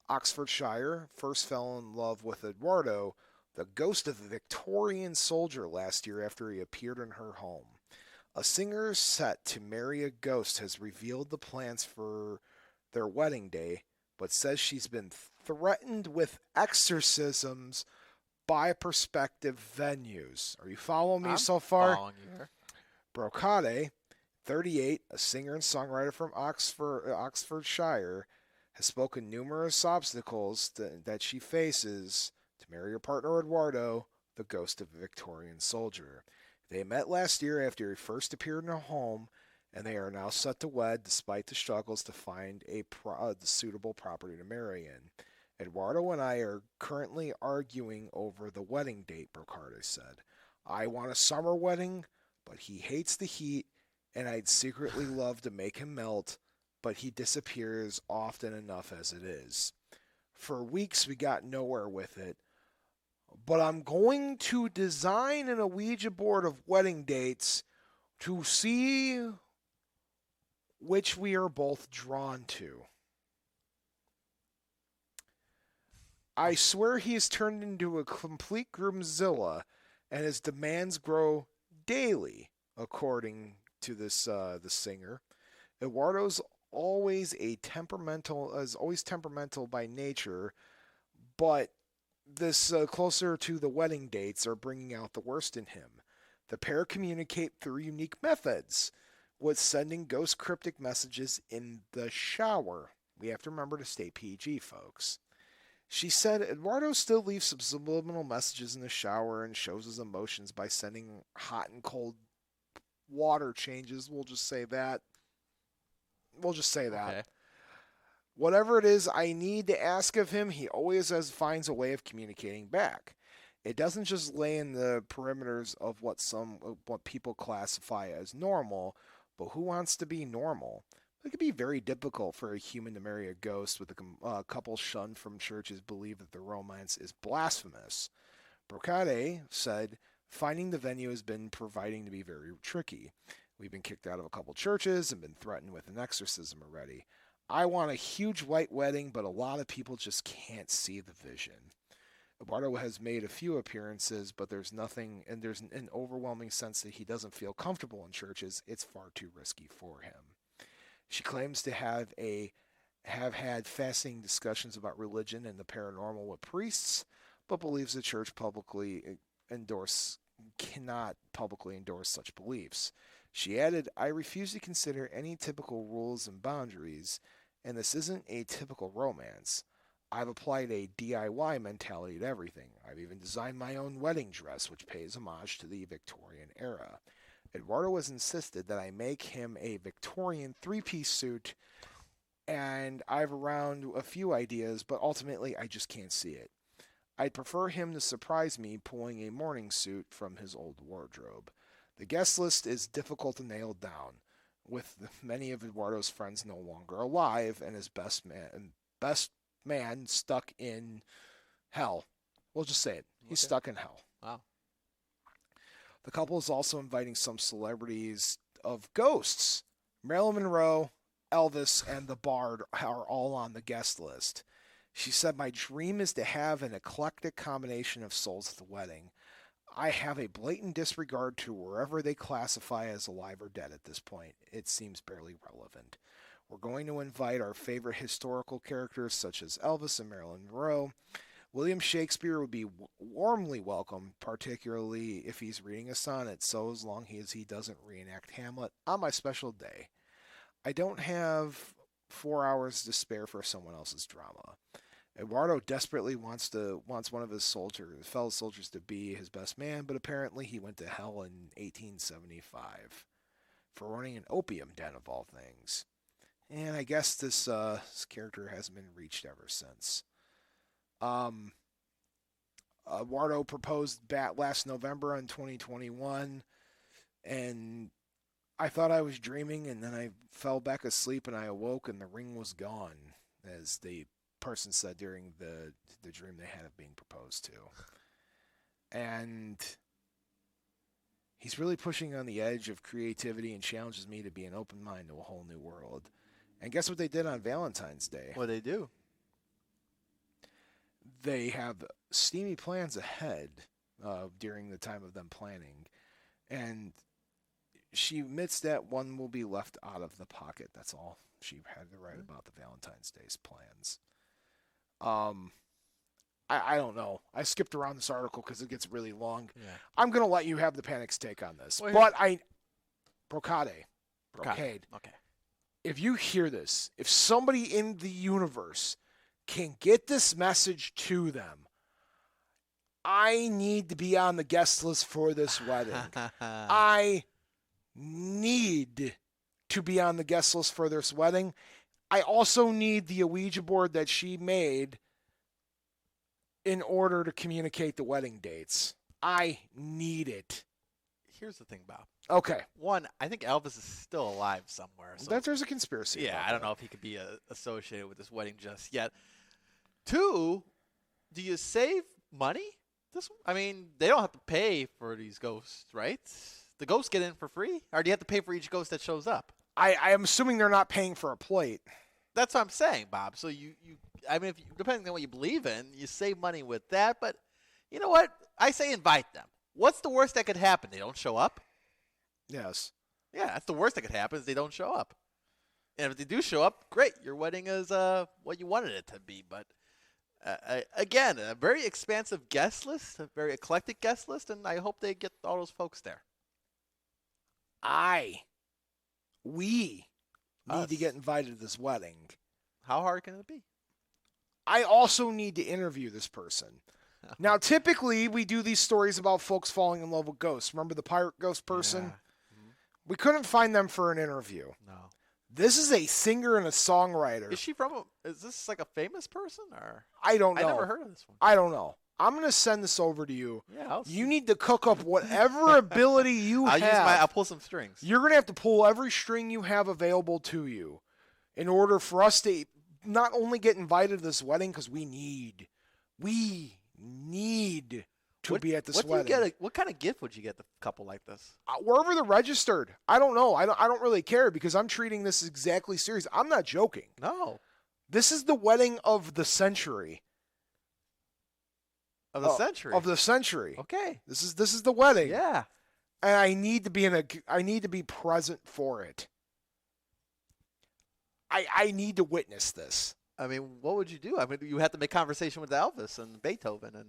Oxfordshire first fell in love with Eduardo, the ghost of a Victorian soldier, last year after he appeared in her home. A singer set to marry a ghost has revealed the plans for their wedding day, but says she's been threatened with exorcisms by prospective venues. Are you following me so far? Following you here. Brocade, 38, a singer and songwriter from Oxfordshire, has spoken numerous obstacles that she faces to marry her partner Eduardo, the ghost of a Victorian soldier. They met last year after he first appeared in her home, and they are now set to wed despite the struggles to find a suitable property to marry in. Eduardo and I are currently arguing over the wedding date, Brocade said. I want a summer wedding, but he hates the heat, and I'd secretly love to make him melt, but he disappears often enough as it is. For weeks we got nowhere with it, but I'm going to design an Ouija board of wedding dates to see which we are both drawn to. I swear he has turned into a complete groomzilla, and his demands grow daily, according to this the singer. Eduardo's always temperamental by nature, but this closer to the wedding dates are bringing out the worst in him. The pair communicate through unique methods, with sending ghost cryptic messages in the shower. We have to remember to stay PG, folks. She said Eduardo still leaves some subliminal messages in the shower and shows his emotions by sending hot and cold water changes. We'll just say that. Okay. Whatever it is I need to ask of him, he always finds a way of communicating back. It doesn't just lay in the perimeters of what people classify as normal, but who wants to be normal? It can be very difficult for a human to marry a ghost, with a couple shunned from churches believe that the romance is blasphemous. Brocade said, finding the venue has been proving to be very tricky. We've been kicked out of a couple churches and been threatened with an exorcism already. I want a huge white wedding, but a lot of people just can't see the vision. Eduardo has made a few appearances, but there's an overwhelming sense that he doesn't feel comfortable in churches. It's far too risky for him. She claims to have had fascinating discussions about religion and the paranormal with priests, but believes the church cannot publicly endorse such beliefs. She added, I refuse to consider any typical rules and boundaries, and this isn't a typical romance. I've applied a DIY mentality to everything. I've even designed my own wedding dress, which pays homage to the Victorian era. Eduardo has insisted that I make him a Victorian three-piece suit, and I've around a few ideas, but ultimately I just can't see it. I'd prefer him to surprise me pulling a morning suit from his old wardrobe. The guest list is difficult to nail down, with many of Eduardo's friends no longer alive and his best man stuck in hell. We'll just say it. He's stuck in hell. Wow. The couple is also inviting some celebrities of ghosts. Marilyn Monroe, Elvis, and the Bard are all on the guest list. She said, my dream is to have an eclectic combination of souls at the wedding. I have a blatant disregard to wherever they classify as alive or dead at this point. It seems barely relevant. We're going to invite our favorite historical characters such as Elvis and Marilyn Monroe. William Shakespeare would be warmly welcome, particularly if he's reading a sonnet, so as long as he doesn't reenact Hamlet on my special day. I don't have 4 hours to spare for someone else's drama. Eduardo desperately wants one of his fellow soldiers to be his best man, but apparently he went to hell in 1875 for running an opium den of all things. And I guess this character hasn't been reached ever since. Eduardo proposed last November in 2021, and I thought I was dreaming, and then I fell back asleep and I awoke and the ring was gone, as the person said during the dream they had of being proposed to. And he's really pushing on the edge of creativity and challenges me to be an open mind to a whole new world. And guess what they did on Valentine's Day? What they do? they have steamy plans ahead during the time of them planning. And she admits that one will be left out of the pocket. That's all she had to write about the Valentine's Day's plans. I don't know. I skipped around this article because it gets really long. Yeah. I'm going to let you have the Panic's take on this. Well, but Brocade. Okay. If you hear this, if somebody in the universe can get this message to them, I need to be on the guest list for this wedding. I need to be on the guest list for this wedding. I also need the Ouija board that she made in order to communicate the wedding dates. I need it. Here's the thing, Bob. Okay. One, I think Elvis is still alive somewhere. So There's a conspiracy. yeah, I don't know if he could be associated with this wedding just yet. Two, do you save money? They don't have to pay for these ghosts, right? The ghosts get in for free? Or do you have to pay for each ghost that shows up? I am assuming they're not paying for a plate. That's what I'm saying, Bob. So depending on what you believe in, you save money with that. But you know what? I say invite them. What's the worst that could happen? They don't show up? Yes. Yeah, that's the worst that could happen is they don't show up. And if they do show up, great. Your wedding is what you wanted it to be. But again, a very expansive guest list, a very eclectic guest list, and I hope they get all those folks there. We need to get invited to this wedding. How hard can it be? I also need to interview this person. Now, typically, we do these stories about folks falling in love with ghosts. Remember the pirate ghost person? Yeah. We couldn't find them for an interview. No. This is a singer and a songwriter. Is this like a famous person? Or I don't know. I never heard of this one. I don't know. I'm going to send this over to you. Yeah, you need to cook up whatever ability you have. I'll pull some strings. You're going to have to pull every string you have available to you in order for us to not only get invited to this wedding, because we need to be at this wedding. What kind of gift would you get a couple like this? Wherever they're registered. I don't know. I don't really care because I'm treating this exactly serious. I'm not joking. No. This is the wedding of the century. Of the century. Of the century. Okay. This is the wedding. Yeah. And I need to be present for it. I need to witness this. What would you do? You have to make conversation with Elvis and Beethoven and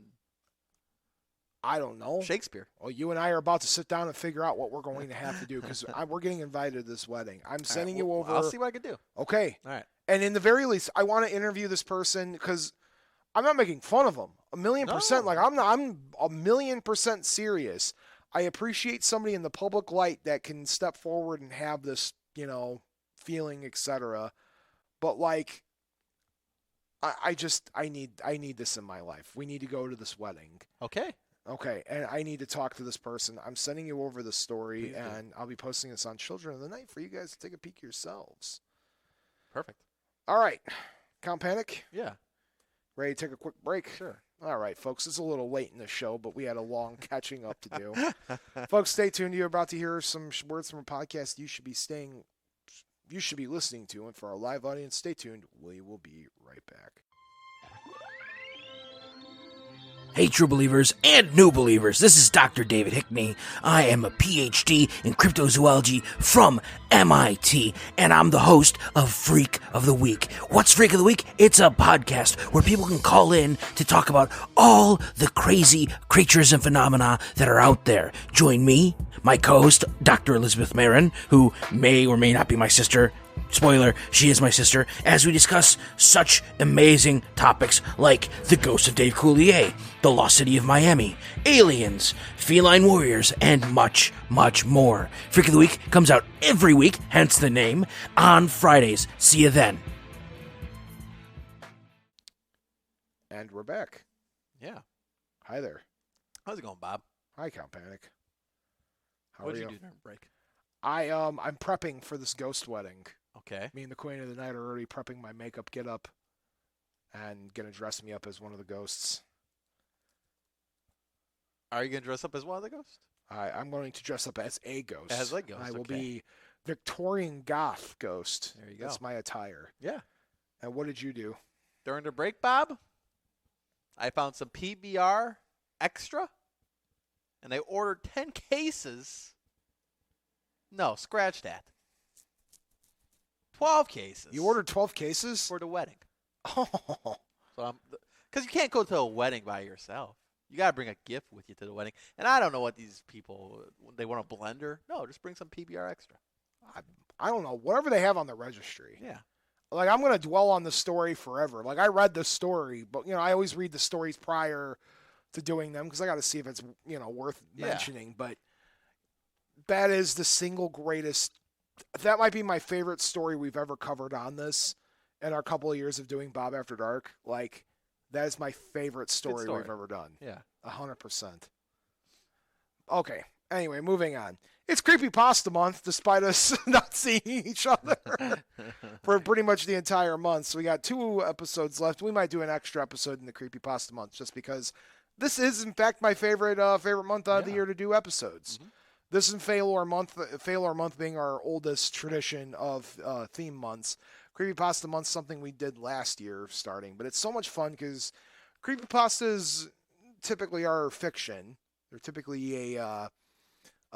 I don't know. Shakespeare. Well, you and I are about to sit down and figure out what we're going to have to do because we're getting invited to this wedding. I'm sending you over. I'll see what I can do. Okay. All right. And in the very least, I want to interview this person because I'm not making fun of them. 1,000,000%. Like I'm 1,000,000% serious. I appreciate somebody in the public light that can step forward and have this, feeling, etc. But like, I need this in my life. We need to go to this wedding. Okay, and I need to talk to this person. I'm sending you over the story, and I'll be posting this on Children of the Night for you guys to take a peek yourselves. Perfect. All right, Count Panic? Yeah. Ready to take a quick break? Sure. All right, folks, it's a little late in the show, but we had a long catching up to do. Folks, stay tuned. You're about to hear some words from a podcast you should be listening to, and for our live audience, stay tuned. We will be right back. Hey, true believers and new believers, this is Dr. David Hickney. I am a PhD in cryptozoology from MIT, and I'm the host of Freak of the Week. What's Freak of the Week? It's a podcast where people can call in to talk about all the crazy creatures and phenomena that are out there. Join me, my co-host, Dr. Elizabeth Marin, who may or may not be my sister. Spoiler, she is my sister, as we discuss such amazing topics like the ghost of Dave Coulier, the lost city of Miami, aliens, feline warriors, and much, much more. Freak of the Week comes out every week, hence the name, on Fridays. See you then. And we're back. Yeah. Hi there. How's it going, Bob? Hi, Count Panic. How What are did you? you do during break? I'm prepping for this ghost wedding. Okay. Me and the Queen of the Night are already prepping my makeup get up and gonna dress me up as one of the ghosts. Are you going to dress up as one of the ghosts? I'm going to dress up as a ghost. As a ghost, I will okay. be Victorian goth ghost. There you go. That's my attire. Yeah. And what did you do? During the break, Bob? I found some PBR extra, and I ordered 10 cases. No, scratch that. 12 cases. You ordered 12 cases? For the wedding. Oh. So because you can't go to a wedding by yourself. You got to bring a gift with you to the wedding. And I don't know what these people, they want a blender. No, just bring some PBR extra. I don't know. Whatever they have on the registry. Yeah. Like, I'm going to dwell on the story forever. Like, I read the story, but, I always read the stories prior to doing them because I got to see if it's, worth mentioning. But that is the single greatest. That might be my favorite story we've ever covered on this in our couple of years of doing Bob After Dark. Like, that is my favorite story we've ever done. Yeah. 100%. Okay. Anyway, moving on. It's Creepypasta month, despite us not seeing each other for pretty much the entire month. So we got 2 episodes left. We might do an extra episode in the Creepypasta month just because this is, in fact, my favorite month of the year to do episodes. Mm-hmm. This and Failure month being our oldest tradition of theme months. Creepypasta month, something we did last year starting, but it's so much fun because creepypastas typically are fiction. They're typically a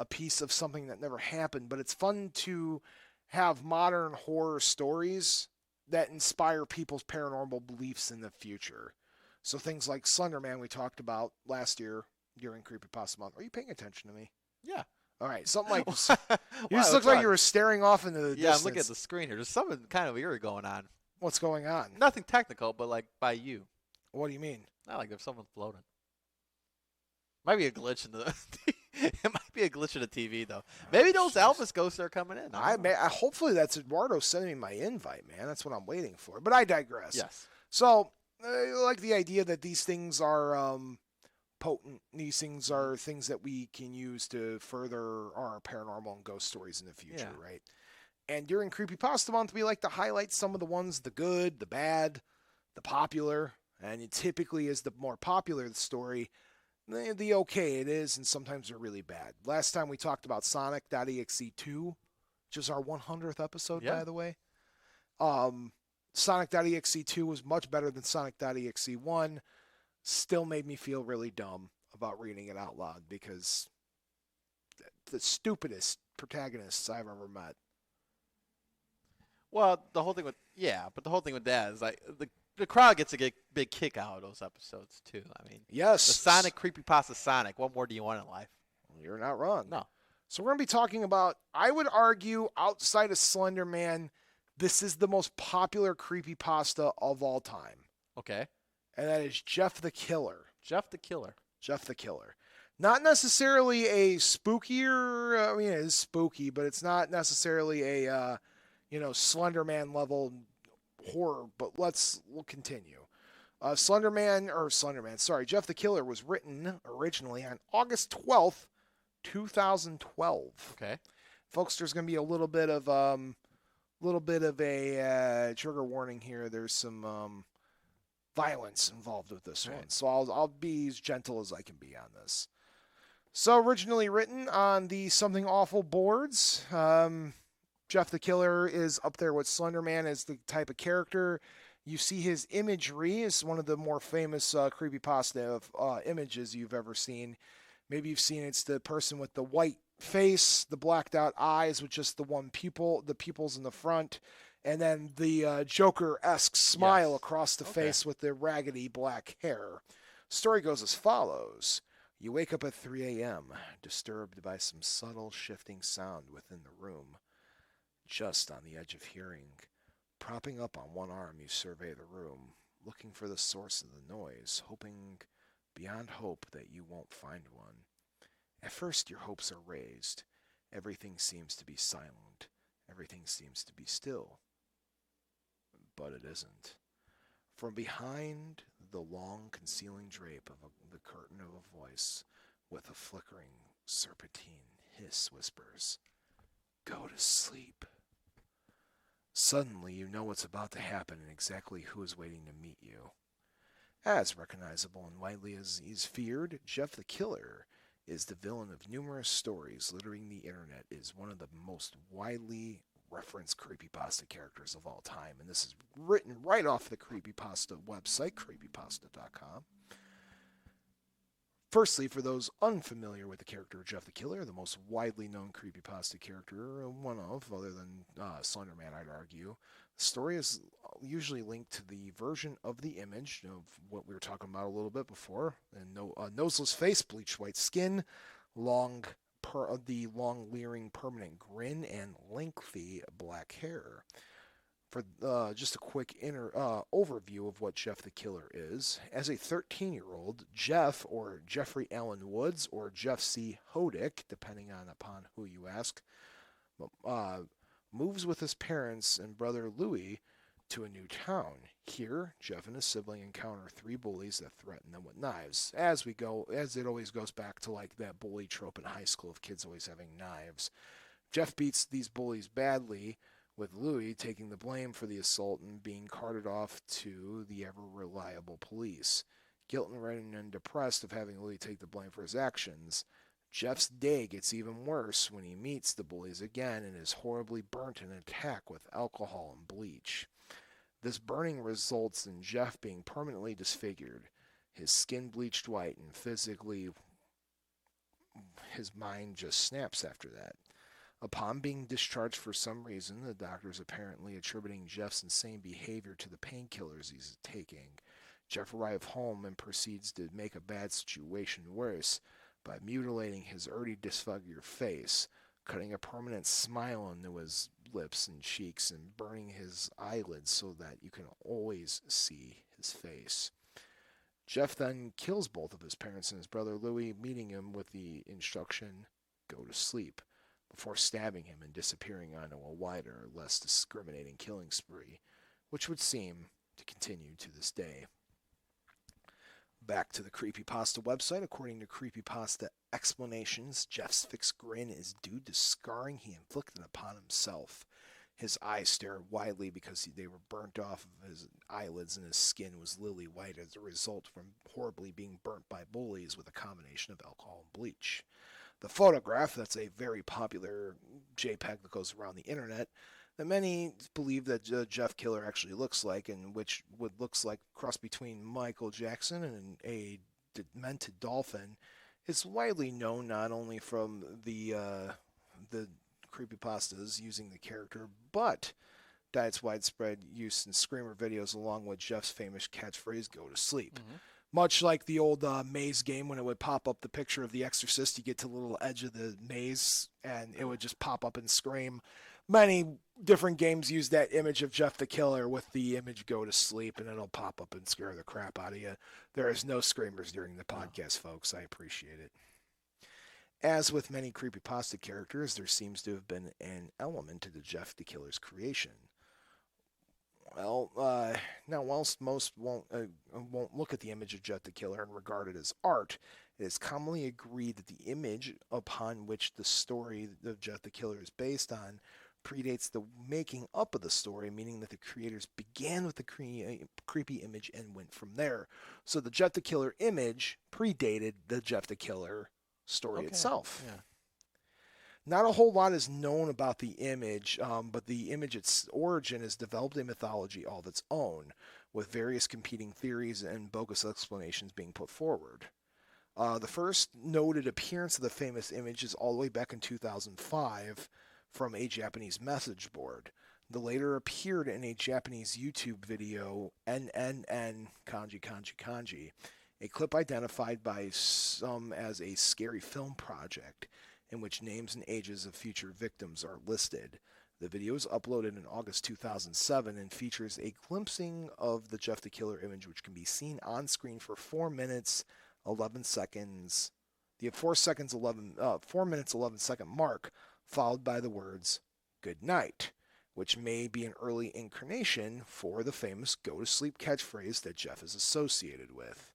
piece of something that never happened, but it's fun to have modern horror stories that inspire people's paranormal beliefs in the future. So things like Slender Man we talked about last year during Creepypasta month. Are you paying attention to me? Yeah. All right, something like you just looked like you were staring off into the distance. Yeah, I'm looking at the screen here. There's something kind of weird going on. What's going on? Nothing technical, but like by you. What do you mean? Not like there's someone floating. Might be a glitch in the. It might be a glitch in the TV though. Maybe those Elvis ghosts are coming in. I hopefully that's Eduardo sending me my invite, man. That's what I'm waiting for. But I digress. Yes. So, I like the idea that these things are potent. These things are things that we can use to further our paranormal and ghost stories in the future, right? And during Creepypasta month, we like to highlight some of the ones, the good, the bad, the popular, and it typically is the more popular the story, the okay it is, and sometimes they're really bad. Last time we talked about Sonic.exe 2, which is our 100th episode, by the way. Sonic.exe 2 was much better than Sonic.exe 1. Still made me feel really dumb about reading it out loud because the stupidest protagonists I've ever met. Well, the whole thing with that is like the crowd gets a big kick out of those episodes too. I mean, yes, the Sonic Creepypasta Sonic. What more do you want in life? You're not wrong. No. So we're gonna be talking about. I would argue, outside of Slender Man, this is the most popular creepypasta of all time. Okay. And that is Jeff the Killer. Jeff the Killer. Jeff the Killer. Not necessarily a spookier. I mean, it is spooky, but it's not necessarily a Slender Man level horror. But we'll continue. Jeff the Killer was written originally on August 12th, 2012. Okay. Folks, there's going to be a little bit of a trigger warning here. There's some violence involved with this one, so I'll be as gentle as I can be on this. So originally written on the Something Awful boards, Jeff the Killer is up there with Slender Man as the type of character. You see his imagery is one of the more famous creepypasta images you've ever seen. Maybe you've seen it's the person with the white face, the blacked out eyes with just the one pupil, the pupils in the front, and then the Joker-esque smile across the face with the raggedy black hair. Story goes as follows. You wake up at 3 a.m., disturbed by some subtle shifting sound within the room. Just on the edge of hearing, propping up on one arm, you survey the room, looking for the source of the noise, hoping beyond hope that you won't find one. At first, your hopes are raised. Everything seems to be silent. Everything seems to be still. But it isn't. From behind the long concealing drape of the curtain of a voice, with a flickering serpentine hiss, whispers, "Go to sleep." Suddenly, you know what's about to happen and exactly who is waiting to meet you. As recognizable and widely as he's feared, Jeff the Killer is the villain of numerous stories littering the internet, is one of the most widely reference creepypasta characters of all time. And this is written right off the creepypasta website, creepypasta.com. Firstly, for those unfamiliar with the character of Jeff the Killer, the most widely known creepypasta character, one of, other than Slenderman, I'd argue, the story is usually linked to the version of the image of what we were talking about a little bit before, and noseless face, bleached white skin, the long leering permanent grin, and lengthy black hair. For just a quick overview of what Jeff the Killer is, as a 13-year-old, Jeff, or Jeffrey Allen Woods, or Jeff C. Hodick, depending upon who you ask, moves with his parents and brother Louis to a new town. Here, Jeff and his sibling encounter 3 bullies that threaten them with knives. As it always goes back to like that bully trope in high school of kids always having knives. Jeff beats these bullies badly, with Louis taking the blame for the assault and being carted off to the ever-reliable police. Guilt-ridden and depressed of having Louis take the blame for his actions, Jeff's day gets even worse when he meets the bullies again and is horribly burnt in an attack with alcohol and bleach. This burning results in Jeff being permanently disfigured, his skin bleached white, and physically his mind just snaps after that. Upon being discharged for some reason, the doctors apparently attributing Jeff's insane behavior to the painkillers he's taking, Jeff arrives home and proceeds to make a bad situation worse by mutilating his already disfigured face, cutting a permanent smile into his lips and cheeks, and burning his eyelids so that you can always see his face. Jeff then kills both of his parents and his brother Louis, meeting him with the instruction, "Go to sleep," before stabbing him and disappearing onto a wider, less discriminating killing spree, which would seem to continue to this day. Back to the Creepypasta website. According to Creepypasta explanations, Jeff's fixed grin is due to scarring he inflicted upon himself. His eyes stared widely because they were burnt off of his eyelids, and his skin was lily white as a result from horribly being burnt by bullies with a combination of alcohol and bleach. The photograph, that's a very popular JPEG that goes around the internet, that many believe that Jeff Killer actually looks like, and which looks like a cross between Michael Jackson and a demented dolphin, is widely known not only from the creepypastas using the character, but that its widespread use in screamer videos along with Jeff's famous catchphrase, "Go to sleep." Mm-hmm. Much like the old maze game, when it would pop up the picture of the Exorcist, you get to the little edge of the maze, and it would just pop up and scream. Many different games use that image of Jeff the Killer with the image "Go to sleep," and it'll pop up and scare the crap out of you. There is no screamers during the podcast, folks. I appreciate it. As with many creepypasta characters, there seems to have been an element to the Jeff the Killer's creation. Well, now, whilst most won't look at the image of Jeff the Killer and regard it as art, it is commonly agreed that the image upon which the story of Jeff the Killer is based on predates the making up of the story, meaning that the creators began with the creepy image and went from there. So the Jeff the Killer image predated the Jeff the Killer story itself. Yeah. Not a whole lot is known about the image, but the image, its origin, has developed a mythology all of its own, with various competing theories and bogus explanations being put forward. The first noted appearance of the famous image is all the way back in 2005 from a Japanese message board. The later appeared in a Japanese YouTube video, NNN Kanji Kanji Kanji, a clip identified by some as a scary film project, in which names and ages of future victims are listed. The video was uploaded in August 2007 and features a glimpsing of the Jeff the Killer image, which can be seen on screen for 4 minutes 11 seconds. The 4 minutes 11 second mark, followed by the words "Good night," which may be an early incarnation for the famous "Go to sleep" catchphrase that Jeff is associated with.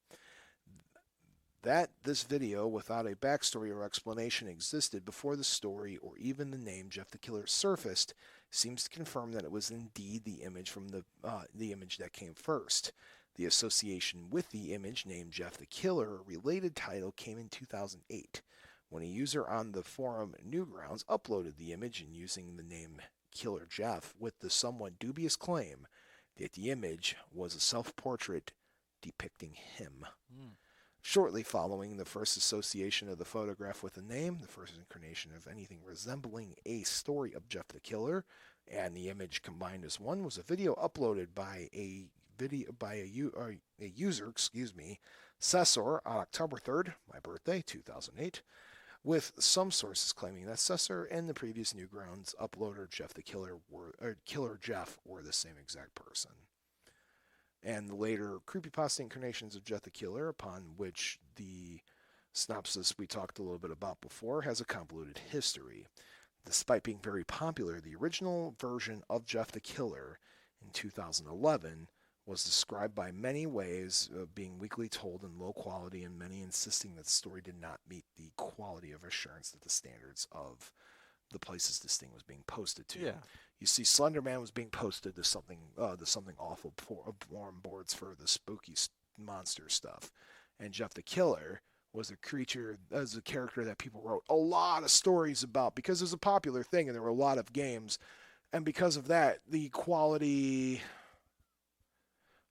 That this video, without a backstory or explanation, existed before the story or even the name Jeff the Killer surfaced, seems to confirm that it was indeed the image from the image that came first. The association with the image named Jeff the Killer, a related title, came in 2008, when a user on the forum Newgrounds uploaded the image and using the name Killer Jeff with the somewhat dubious claim that the image was a self-portrait depicting him. Shortly following the first association of the photograph with a name, the first incarnation of anything resembling a story of Jeff the Killer, and the image combined as one, was a video uploaded by a user, Cesar, on October 3rd, my birthday, 2008, with some sources claiming that Cesar and the previous Newgrounds uploader Killer Jeff were the same exact person. And the later creepypasta incarnations of Jeff the Killer, upon which the synopsis we talked a little bit about before has a convoluted history. Despite being very popular, the original version of Jeff the Killer in 2011 was described by many ways of being weakly told and low quality, and many insisting that the story did not meet the quality of assurance that the standards of the places this thing was being posted to. Yeah. You see, Slender Man was being posted to something awful forum boards for the spooky monster stuff, and Jeff the Killer was a character that people wrote a lot of stories about because it was a popular thing, and there were a lot of games, and because of that, the quality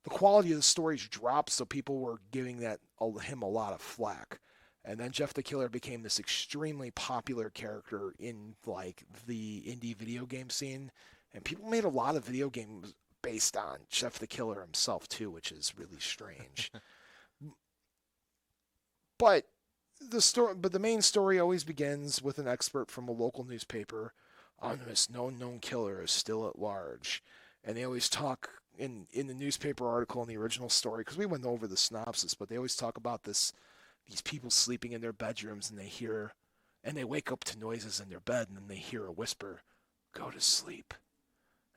of the stories dropped, so people were giving him a lot of flack. And then Jeff the Killer became this extremely popular character in like the indie video game scene, and people made a lot of video games based on Jeff the Killer himself too, which is really strange. But the main story always begins with an expert from a local newspaper on this known killer is still at large, and they always talk in the newspaper article in the original story, because we went over the synopsis, but they always talk about these people sleeping in their bedrooms, and they wake up to noises in their bed, and then they hear a whisper, "Go to sleep."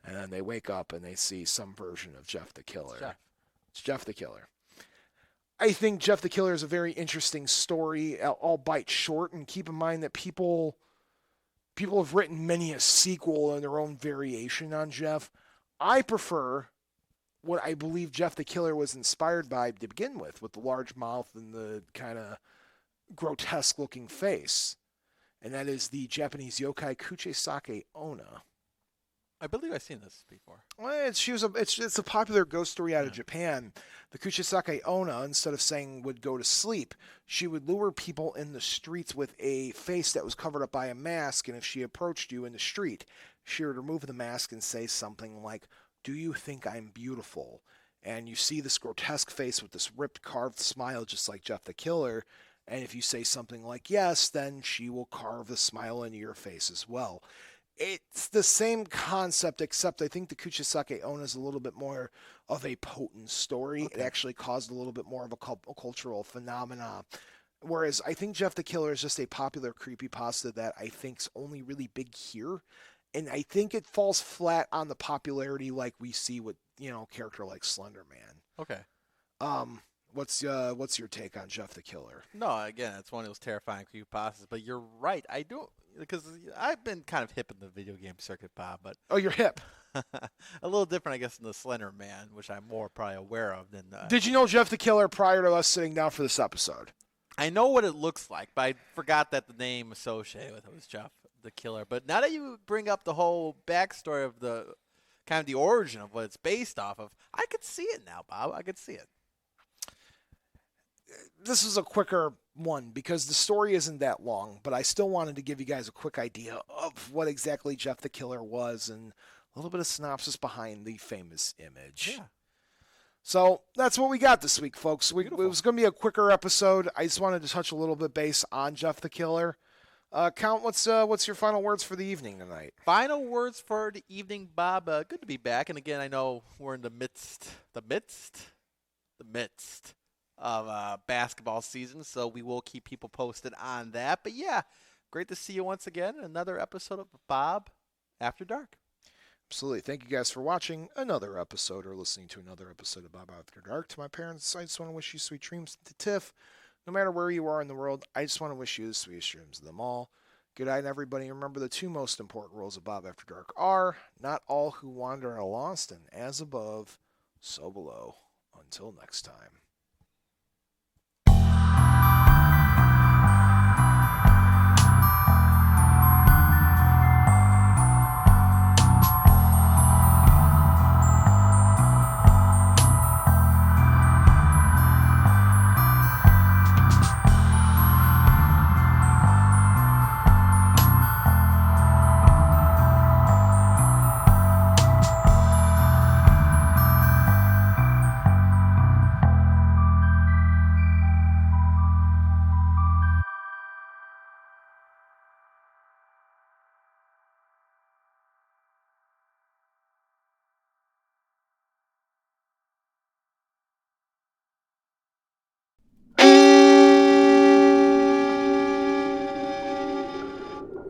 And then they wake up and they see some version of Jeff the Killer. It's Jeff the Killer. I think Jeff the Killer is a very interesting story, albeit short, and keep in mind that people have written many a sequel and their own variation on Jeff. I prefer what I believe Jeff the Killer was inspired by to begin with the large mouth and the kind of grotesque-looking face. And that is the Japanese yokai Kuchisake Onna. I believe I've seen this before. Well, it's a popular ghost story out of Japan. The Kuchisake Onna, instead of saying would go to sleep, she would lure people in the streets with a face that was covered up by a mask, and if she approached you in the street, she would remove the mask and say something like, "Do you think I'm beautiful?" And you see this grotesque face with this ripped, carved smile, just like Jeff the Killer. And if you say something like yes, then she will carve the smile into your face as well. It's the same concept, except I think the Kuchisake Onna is a little bit more of a potent story. Okay. It actually caused a little bit more of a cultural phenomena. Whereas I think Jeff the Killer is just a popular creepypasta that I think's only really big here. And I think it falls flat on the popularity like we see with, a character like Slender Man. Okay. What's your take on Jeff the Killer? No, again, it's one of those terrifying creepypastas, but you're right. I do, because I've been kind of hip in the video game circuit, Bob, but... Oh, you're hip. A little different, I guess, than the Slender Man, which I'm more probably aware of than... Did you know Jeff the Killer prior to us sitting down for this episode? I know what it looks like, but I forgot that the name associated with it was Jeff the Killer. But now that you bring up the whole backstory of the kind of the origin of what it's based off of, I could see it now, Bob. I could see it. This is a quicker one because the story isn't that long, but I still wanted to give you guys a quick idea of what exactly Jeff the Killer was and a little bit of synopsis behind the famous image. Yeah. So that's what we got this week, folks. It was going to be a quicker episode. I just wanted to touch a little bit base on Jeff the Killer. Count, what's your final words for the evening tonight? Final words for the evening, Bob. Good to be back. And again, I know we're in the midst of basketball season, so we will keep people posted on that. But yeah, great to see you once again. Another episode of Bob After Dark. Absolutely. Thank you guys for watching another episode or listening to another episode of Bob After Dark. To my parents, I just want to wish you sweet dreams. To Tiff, no matter where you are in the world, I just want to wish you the sweetest dreams of them all. Good night, everybody. Remember, the two most important rules of Bob After Dark are not all who wander are lost, and as above, so below. Until next time.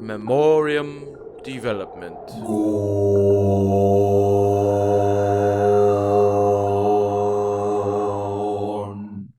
Memoriam Development.